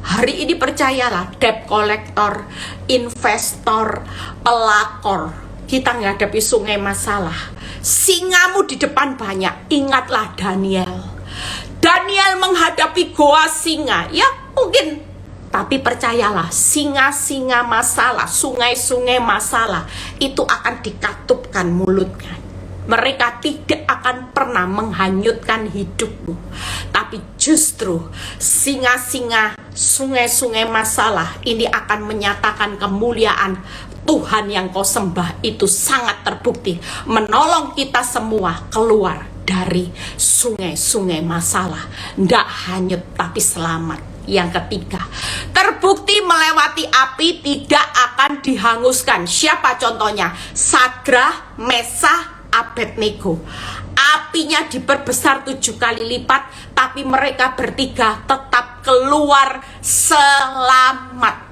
Hari ini percayalah, debt collector, investor, pelakor, kita menghadapi sungai masalah, singamu di depan banyak, ingatlah Daniel. Daniel menghadapi goa singa, ya mungkin, tapi percayalah, singa-singa masalah, sungai-sungai masalah itu akan dikatupkan mulutnya. Mereka tidak akan pernah menghanyutkan hidupmu, tapi justru singa-singa sungai-sungai masalah ini akan menyatakan kemuliaan Tuhan yang kau sembah itu sangat terbukti menolong kita semua keluar dari sungai-sungai masalah. Tidak hanyut tapi selamat. Yang ketiga, terbukti melewati api tidak akan dihanguskan. Siapa contohnya? Sadrah, Mesah, Abednego. Apinya diperbesar 7 kali lipat, tapi mereka bertiga tetap keluar selamat.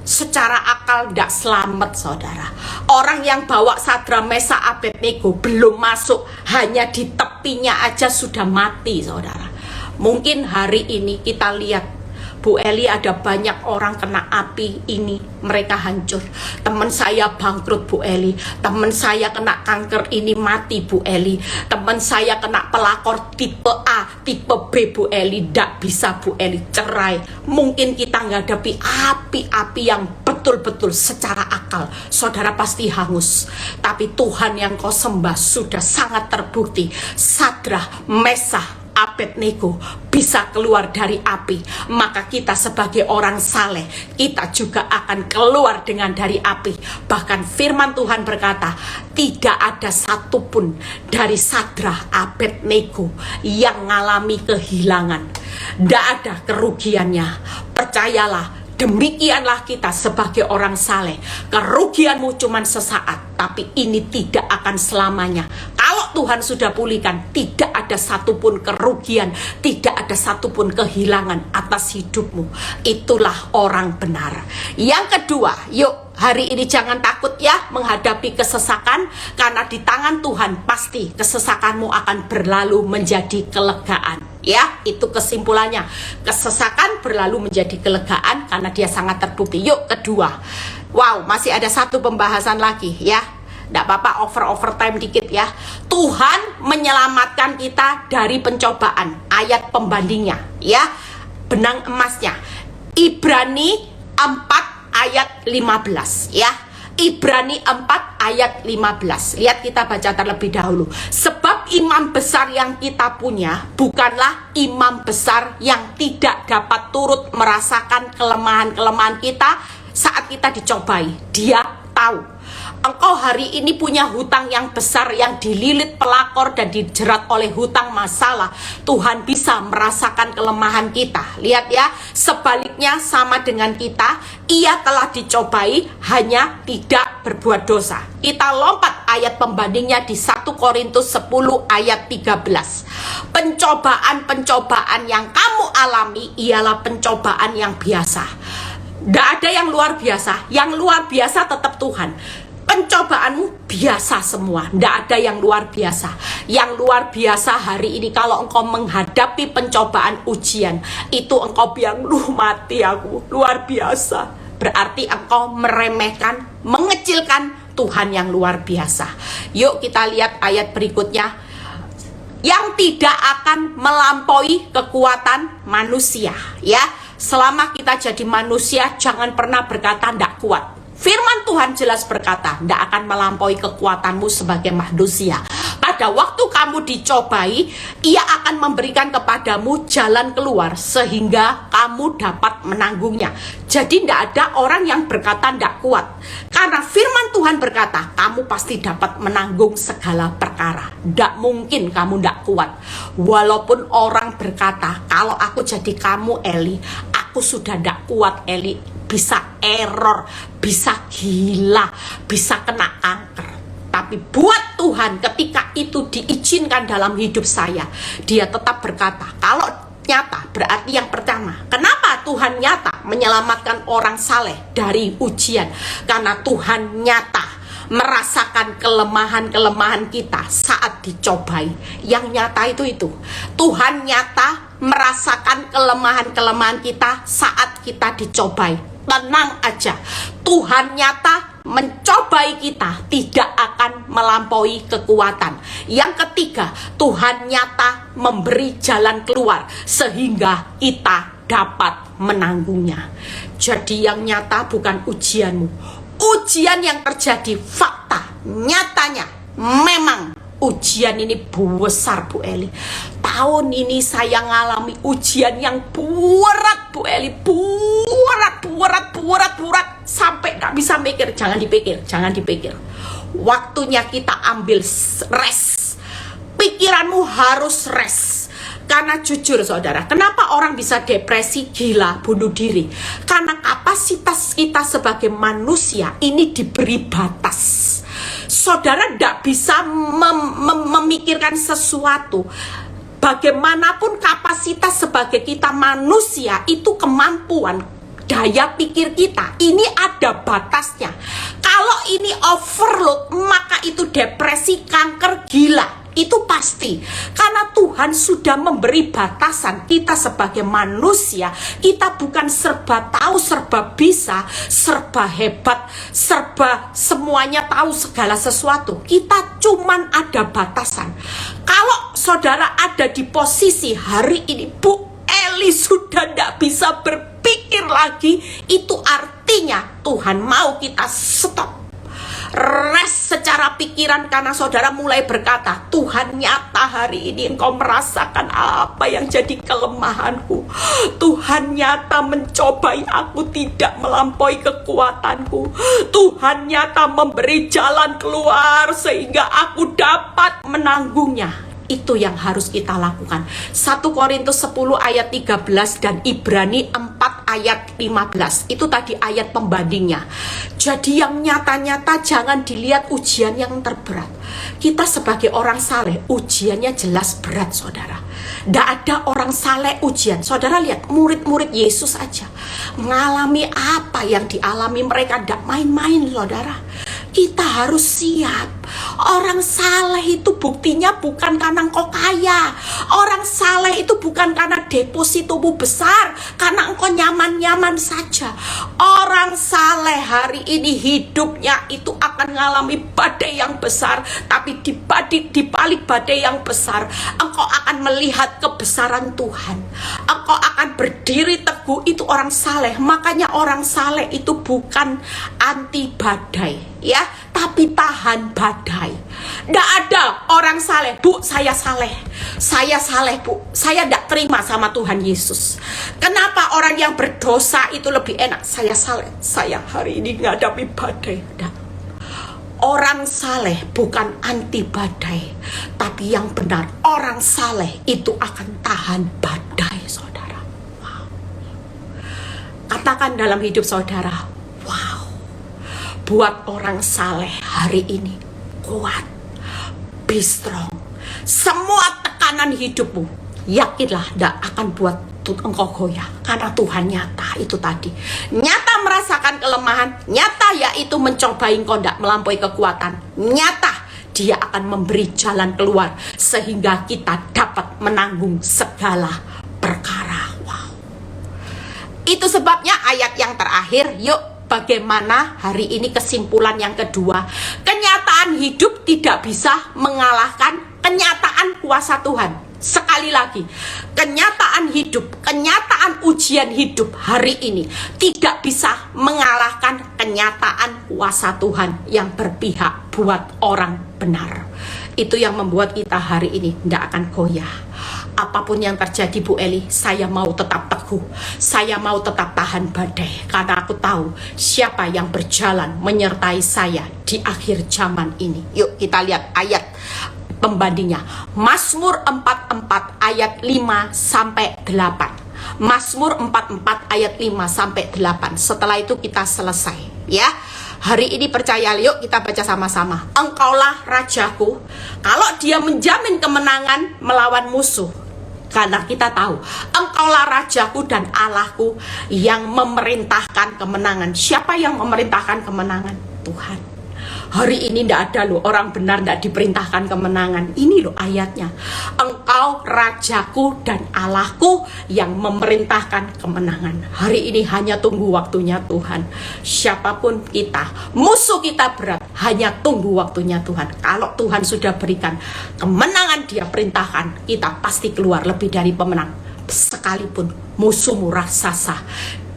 Secara akal tidak selamat, saudara. Orang yang bawa Sadrah, Mesah, Abednego belum masuk, hanya di tepinya aja sudah mati, saudara. Mungkin hari ini kita lihat Bu Eli, ada banyak orang kena api ini, mereka hancur. Teman saya bangkrut Bu Eli, teman saya kena kanker ini mati Bu Eli, teman saya kena pelakor tipe A, tipe B Bu Eli, tidak bisa Bu Eli, cerai. Mungkin kita menghadapi api-api yang betul-betul secara akal, saudara pasti hangus. Tapi Tuhan yang kau sembah sudah sangat terbukti. Sadrah, Mesah, Abednego bisa keluar dari api, maka kita sebagai orang saleh, kita juga akan keluar dengan dari api. Bahkan firman Tuhan berkata, tidak ada satupun dari Sadrah, Abednego yang mengalami kehilangan, tidak ada kerugiannya. Percayalah, demikianlah kita sebagai orang saleh. Kerugianmu cuma sesaat, tapi ini tidak akan selamanya. Kalau Tuhan sudah pulihkan, tidak ada satupun kerugian, tidak ada satupun kehilangan atas hidupmu. Itulah orang benar. Yang kedua, yuk hari ini jangan takut ya menghadapi kesesakan, karena di tangan Tuhan pasti kesesakanmu akan berlalu menjadi kelegaan. Ya, itu kesimpulannya. Kesesakan berlalu menjadi kelegaan karena dia sangat terbukti. Yuk kedua. Wow, masih ada satu pembahasan lagi ya. Tidak apa-apa, overtime dikit ya. Tuhan menyelamatkan kita dari pencobaan. Ayat pembandingnya ya, benang emasnya. Ibrani 4 ayat 15 ya. Ibrani 4 ayat 15. Lihat, kita baca terlebih dahulu. Sebab imam besar yang kita punya bukanlah imam besar yang tidak dapat turut merasakan kelemahan-kelemahan kita saat kita dicobai. Dia tahu engkau hari ini punya hutang yang besar, yang dililit pelakor dan dijerat oleh hutang masalah. Tuhan bisa merasakan kelemahan kita. Lihat ya, sebaliknya sama dengan kita, ia telah dicobai hanya tidak berbuat dosa. Kita lompat ayat pembandingnya di 1 Korintus 10 ayat 13. Pencobaan-pencobaan yang kamu alami ialah pencobaan yang biasa. Tidak ada yang luar biasa. Yang luar biasa tetap Tuhan. Pencobaanmu biasa semua, tidak ada yang luar biasa. Yang luar biasa hari ini kalau engkau menghadapi pencobaan ujian, itu engkau bilang, mati aku, luar biasa. Berarti engkau meremehkan, mengecilkan Tuhan yang luar biasa. Yuk kita lihat ayat berikutnya. Yang tidak akan melampaui kekuatan manusia ya. Selama kita jadi manusia, jangan pernah berkata tidak kuat. Firman Tuhan jelas berkata, tidak akan melampaui kekuatanmu sebagai manusia. Pada waktu kamu dicobai, ia akan memberikan kepadamu jalan keluar sehingga kamu dapat menanggungnya. Jadi tidak ada orang yang berkata tidak kuat. Karena firman Tuhan berkata, kamu pasti dapat menanggung segala perkara. Tidak mungkin kamu tidak kuat. Walaupun orang berkata, kalau aku jadi kamu Eli, aku sudah tidak kuat Eli. Bisa error, bisa gila, bisa kena kanker. Tapi buat Tuhan, ketika itu diizinkan dalam hidup saya, dia tetap berkata, kalau nyata berarti yang pertama. Kenapa Tuhan nyata menyelamatkan orang saleh dari ujian? Karena Tuhan nyata merasakan kelemahan-kelemahan kita saat dicobai. Yang nyata itu. Tuhan nyata merasakan kelemahan-kelemahan kita saat kita dicobai. Tenang aja, Tuhan nyata mencobai kita tidak akan melampaui kekuatan. Yang ketiga, Tuhan nyata memberi jalan keluar sehingga kita dapat menanggungnya. Jadi yang nyata bukan ujianmu. Ujian yang terjadi fakta, nyatanya memang ujian ini besar Bu Eli. Tahun ini saya ngalami ujian yang berat Bu Eli. Berat sampai gak bisa mikir. Jangan dipikir. Waktunya kita ambil rest. Pikiranmu harus rest. Karena jujur saudara, kenapa orang bisa depresi, gila, bunuh diri? Karena kapasitas kita sebagai manusia ini diberi batas. Saudara tidak bisa memikirkan sesuatu. Bagaimanapun kapasitas sebagai kita manusia itu kemampuan daya pikir kita ini ada batasnya. Kalau ini overload maka itu depresi, kanker, gila. Itu pasti, karena Tuhan sudah memberi batasan. Kita sebagai manusia, kita bukan serba tahu, serba bisa, serba hebat, serba semuanya tahu segala sesuatu. Kita cuman ada batasan. Kalau saudara ada di posisi hari ini, Bu Eli sudah tidak bisa berpikir lagi, itu artinya Tuhan mau kita stop. Rest secara pikiran karena saudara mulai berkata, Tuhan nyata hari ini engkau merasakan apa yang jadi kelemahanku. Tuhan nyata mencobai aku tidak melampaui kekuatanku. Tuhan nyata memberi jalan keluar sehingga aku dapat menanggungnya. Itu yang harus kita lakukan. 1 Korintus 10 ayat 13 dan Ibrani 4 ayat 15. Itu tadi ayat pembandingnya. Jadi yang nyata-nyata jangan dilihat ujian yang terberat. Kita sebagai orang saleh, ujiannya jelas berat saudara. Tidak ada orang saleh ujian. Saudara lihat murid-murid Yesus aja mengalami apa yang dialami mereka. Tidak main-main saudara. Kita harus siap. Orang saleh itu buktinya bukan karena engkau kaya. Orang saleh itu bukan karena depositomu besar, karena engkau nyaman-nyaman saja. Orang saleh hari ini hidupnya itu akan mengalami badai yang besar, tapi di balik badai yang besar, engkau akan melihat kebesaran Tuhan. Engkau akan berdiri teguh. Itu orang saleh. Makanya orang saleh itu bukan anti badai, ya, tapi tahan badai. Tidak ada orang saleh, Bu, saya saleh, Bu, saya tidak terima sama Tuhan Yesus. Kenapa orang yang berdosa itu lebih enak? Saya saleh, saya hari ini menghadapi badai. Tidak. Orang saleh bukan anti badai, tapi yang benar, orang saleh itu akan tahan badai saudara. Wow. Katakan dalam hidup saudara, wow. Buat orang saleh hari ini kuat, be strong. Semua tekanan hidupmu, yakinlah tidak akan buat engkau goyah, karena Tuhan nyata. Itu tadi nyata merasakan kelemahan, nyata yaitu mencobai engkau tidak melampaui kekuatan, nyata Dia akan memberi jalan keluar sehingga kita dapat menanggung segala perkara. Wow. Itu sebabnya ayat yang terakhir, yuk bagaimana hari ini kesimpulan yang kedua. Kenyataan hidup tidak bisa mengalahkan kenyataan kuasa Tuhan. Sekali lagi, kenyataan hidup, kenyataan ujian hidup hari ini tidak bisa mengalahkan kenyataan kuasa Tuhan yang berpihak buat orang benar. Itu yang membuat kita hari ini tidak akan goyah. Apapun yang terjadi Bu Eli, saya mau tetap teguh. Saya mau tetap tahan badai. Karena aku tahu siapa yang berjalan menyertai saya di akhir zaman ini. Yuk kita lihat ayat pembandingnya. Mazmur 44 ayat 5 sampai 8. Mazmur 44 ayat 5 sampai 8. Setelah itu kita selesai, ya. Hari ini percaya, yuk kita baca sama-sama. Engkaulah rajaku. Kalau dia menjamin kemenangan melawan musuh, karena kita tahu engkaulah rajaku dan Allahku yang memerintahkan kemenangan. Siapa yang memerintahkan kemenangan? Tuhan. Hari ini tidak ada loh orang benar tidak diperintahkan kemenangan. Ini loh ayatnya. Engkau Rajaku dan Allahku yang memerintahkan kemenangan. Hari ini hanya tunggu waktunya Tuhan. Siapapun kita, musuh kita berat, hanya tunggu waktunya Tuhan. Kalau Tuhan sudah berikan kemenangan, Dia perintahkan, kita pasti keluar lebih dari pemenang. Sekalipun musuhmu raksasa.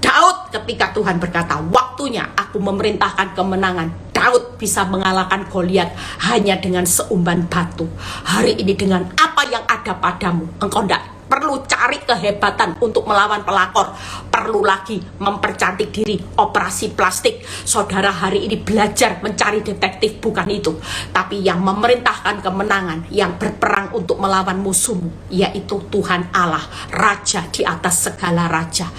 Daud ketika Tuhan berkata, waktunya aku memerintahkan kemenangan. Daud bisa mengalahkan Goliat hanya dengan seumban batu. Hari ini dengan apa yang ada padamu, engkau tidak perlu cari kehebatan untuk melawan pelakor. Perlu lagi mempercantik diri, operasi plastik. Saudara hari ini belajar mencari detektif, bukan itu. Tapi yang memerintahkan kemenangan, yang berperang untuk melawan musuhmu, yaitu Tuhan Allah, Raja di atas segala raja.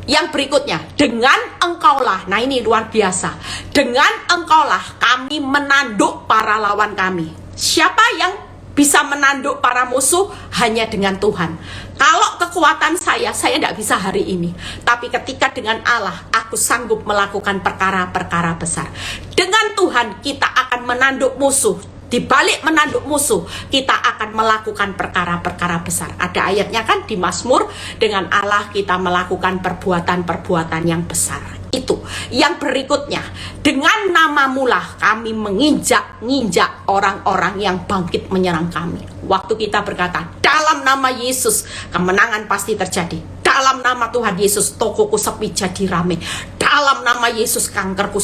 Yang berikutnya, dengan engkaulah, nah ini luar biasa, dengan engkaulah kami menanduk para lawan kami. Siapa yang bisa menanduk para musuh? Hanya dengan Tuhan. Kalau kekuatan saya tidak bisa hari ini. Tapi ketika dengan Allah, aku sanggup melakukan perkara-perkara besar. Dengan Tuhan kita akan menanduk musuh. Di balik menanduk musuh, kita akan melakukan perkara-perkara besar. Ada ayatnya kan di Mazmur, dengan Allah kita melakukan perbuatan-perbuatan yang besar. Itu yang berikutnya, dengan namamulah kami menginjak-injak orang-orang yang bangkit menyerang kami. Waktu kita berkata, dalam nama Yesus kemenangan pasti terjadi. Dalam nama Tuhan Yesus tokoku sepi jadi rame. Dalam nama Yesus kankerku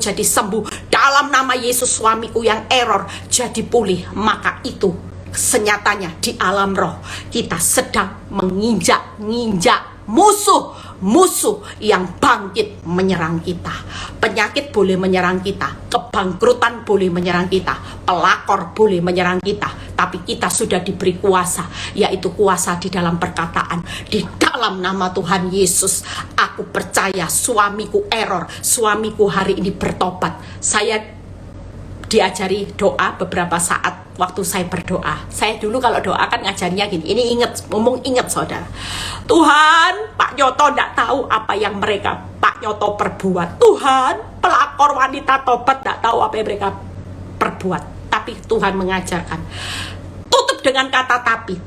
jadi sembuh. Dalam nama Yesus suamiku yang error jadi pulih. Maka itu senyatanya di alam roh kita sedang menginjak-injak musuh yang bangkit menyerang kita. Penyakit boleh menyerang kita, kebangkrutan boleh menyerang kita, pelakor boleh menyerang kita, tapi kita sudah diberi kuasa, yaitu kuasa di dalam perkataan. Di dalam nama Tuhan Yesus, aku percaya suamiku error, suamiku hari ini bertobat. Saya diajari doa beberapa saat waktu saya berdoa. Saya dulu kalau doa kan ngajarnya gini, ini ingat saudara, Tuhan, Pak Nyoto tidak tahu apa yang Pak Nyoto perbuat. Tuhan, pelakor wanita tobat tidak tahu apa yang mereka perbuat. Tapi Tuhan mengajarkan, tutup dengan kata tapi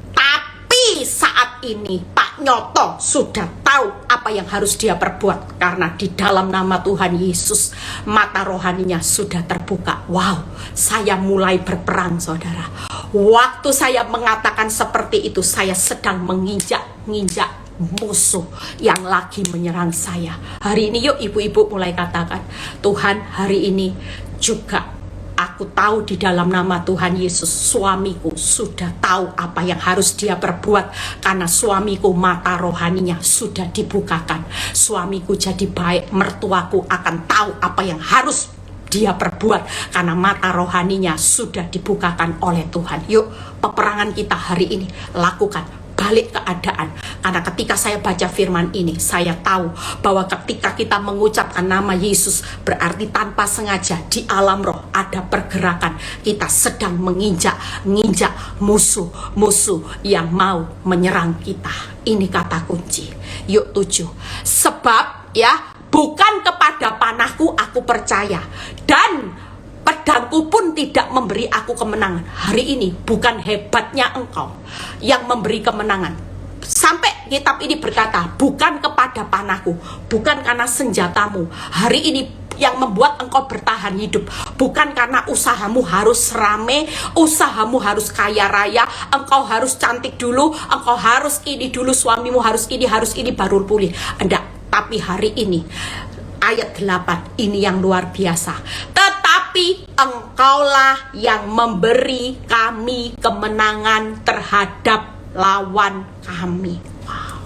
saat ini Pak Nyoto sudah tahu apa yang harus dia perbuat, karena di dalam nama Tuhan Yesus mata rohaninya sudah terbuka. Wow, saya mulai berperang saudara. Waktu saya mengatakan seperti itu, saya sedang menginjak musuh yang lagi menyerang saya. Hari ini yuk ibu-ibu mulai katakan, Tuhan hari ini juga aku tahu di dalam nama Tuhan Yesus suamiku sudah tahu apa yang harus dia perbuat, karena suamiku mata rohaninya sudah dibukakan. Suamiku jadi baik, mertuaku akan tahu apa yang harus dia perbuat karena mata rohaninya sudah dibukakan oleh Tuhan. Yuk peperangan kita hari ini lakukan. Balik keadaan, karena ketika saya baca firman ini, saya tahu bahwa ketika kita mengucapkan nama Yesus, berarti tanpa sengaja di alam roh ada pergerakan. Kita sedang menginjak musuh yang mau menyerang kita. Ini kata kunci. Yuk 7. Sebab ya, bukan kepada panahku aku percaya, dan pedangku pun tidak memberi aku kemenangan. Hari ini bukan hebatnya engkau yang memberi kemenangan. Sampai kitab ini berkata, bukan kepada panahku, bukan karena senjatamu. Hari ini yang membuat engkau bertahan hidup, bukan karena usahamu harus rame, usahamu harus kaya raya, engkau harus cantik dulu, engkau harus ini dulu, suamimu harus ini baru pulih. Enggak, tapi hari ini ayat 8 ini yang luar biasa. Tetapi engkaulah yang memberi kami kemenangan terhadap lawan kami. Wow.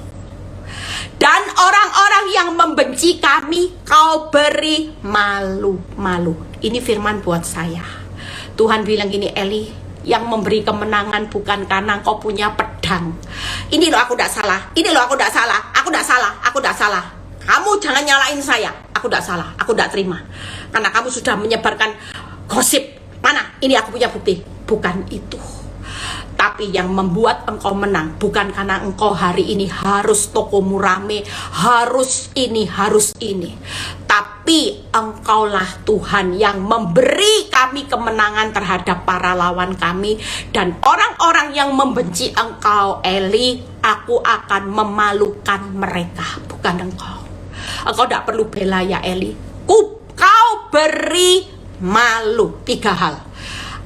Dan orang-orang yang membenci kami kau beri malu-malu. Ini firman buat saya. Tuhan bilang gini, Eli, yang memberi kemenangan bukan karena kau punya pedang. Ini loh aku tidak salah. Ini loh aku tidak salah. Aku tidak salah. Kamu jangan nyalain saya. Aku tidak salah, aku tidak terima. Karena kamu sudah menyebarkan gosip. Mana? Ini aku punya bukti. Bukan itu. Tapi yang membuat engkau menang bukan karena engkau hari ini harus tokomu rame, harus ini. Tapi Tetapi Engkaulah Tuhan yang memberi kami kemenangan terhadap para lawan kami. Dan orang-orang yang membenci Engkau, Eli, aku akan memalukan mereka. Bukan Engkau. Engkau tidak perlu bela ya Eli. Kau beri malu. 3 hal.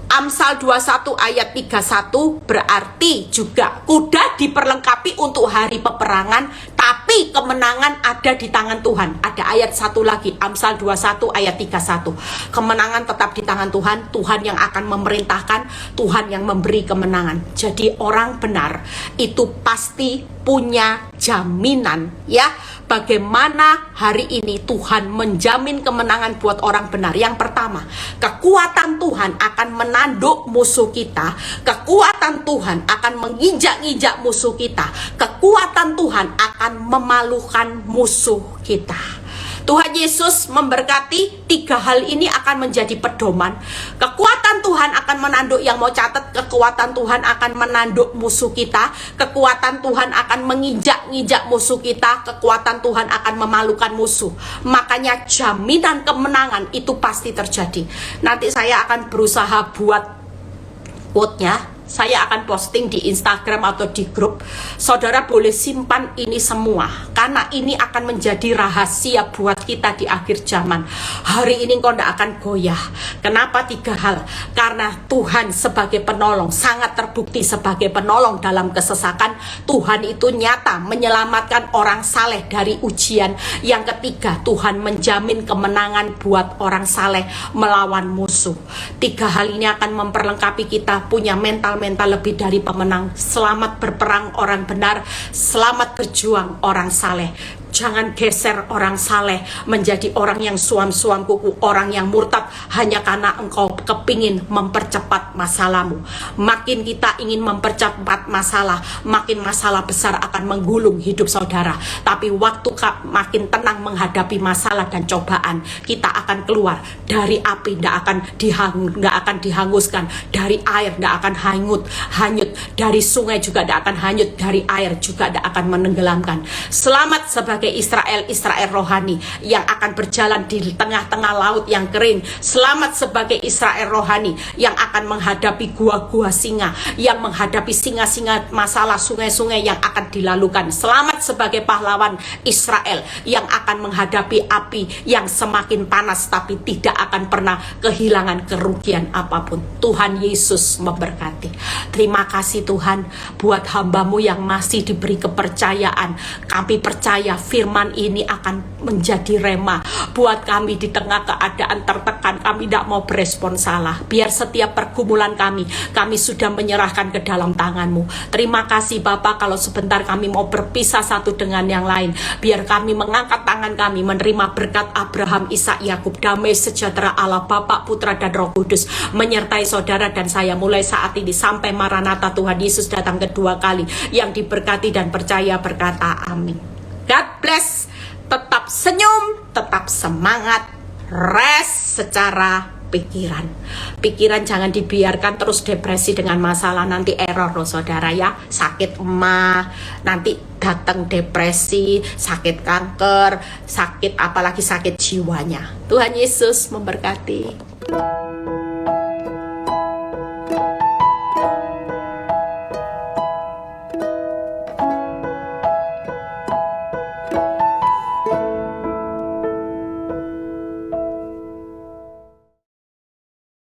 Amsal 21 ayat 31 berarti juga kuda diperlengkapi untuk hari peperangan, tapi kemenangan ada di tangan Tuhan. Ada ayat satu lagi, Amsal 21 ayat 31. Kemenangan tetap di tangan Tuhan, Tuhan yang akan memerintahkan, Tuhan yang memberi kemenangan. Jadi orang benar itu pasti punya jaminan ya. Bagaimana hari ini Tuhan menjamin kemenangan buat orang benar. Yang pertama, kekuatan Tuhan akan menanduk musuh kita. Kekuatan Tuhan akan menginjak-injak musuh kita. Kekuatan Tuhan akan memalukan musuh kita. Tuhan Yesus memberkati. 3 hal ini akan menjadi pedoman. Kekuatan Tuhan akan menanduk, yang mau catat, kekuatan Tuhan akan menanduk musuh kita. Kekuatan Tuhan akan menginjak-injak musuh kita. Kekuatan Tuhan akan memalukan musuh. Makanya jaminan kemenangan itu pasti terjadi. Nanti saya akan berusaha buat quote-nya. Saya akan posting di Instagram atau di grup. Saudara boleh simpan ini semua, karena ini akan menjadi rahasia buat kita di akhir zaman. Hari ini kau tidak akan goyah. Kenapa? 3 hal. Karena Tuhan sebagai penolong, sangat terbukti sebagai penolong dalam kesesakan. Tuhan itu nyata menyelamatkan orang saleh dari ujian. Yang ketiga, Tuhan menjamin kemenangan buat orang saleh melawan musuh. 3 hal ini akan memperlengkapi kita punya mental lebih dari pemenang. Selamat berperang orang benar, selamat berjuang orang saleh. Jangan geser orang saleh menjadi orang yang suam-suam kuku, orang yang murtad hanya karena engkau kepingin mempercepat masalahmu. Makin kita ingin mempercepat masalah, makin masalah besar akan menggulung hidup saudara. Tapi waktu makin tenang menghadapi masalah dan cobaan, kita akan keluar dari api, tidak akan dihanguskan, dari air tidak akan hanyut, dari sungai juga tidak akan hanyut, dari air juga tidak akan menenggelamkan. Selamat sebagai Israel rohani yang akan berjalan di tengah-tengah laut yang kering. Selamat sebagai Israel rohani yang akan menghadapi gua-gua singa, yang menghadapi singa-singa masalah, sungai-sungai yang akan dilalukan. Selamat sebagai pahlawan Israel yang akan menghadapi api yang semakin panas tapi tidak akan pernah kehilangan kerugian apapun. Tuhan Yesus memberkati. Terima kasih Tuhan buat hamba-Mu yang masih diberi kepercayaan. Kami percaya firman ini akan menjadi rema buat kami di tengah keadaan tertekan. Kami tidak mau berespon salah. Biar setiap pergumulan kami sudah menyerahkan ke dalam tangan-Mu. Terima kasih Bapa, kalau sebentar kami mau berpisah satu dengan yang lain, biar kami mengangkat tangan kami menerima berkat Abraham, Ishak, Yakub. Damai sejahtera Allah Bapa, Putra dan Roh Kudus menyertai saudara dan saya mulai saat ini sampai Maranatha Tuhan Yesus datang kedua kali. Yang diberkati dan percaya berkata amin. God bless, tetap senyum, tetap semangat, rest secara pikiran. Pikiran jangan dibiarkan terus depresi dengan masalah, nanti error loh saudara ya. Sakit emah, nanti datang depresi, sakit kanker, sakit apalagi sakit jiwanya. Tuhan Yesus memberkati.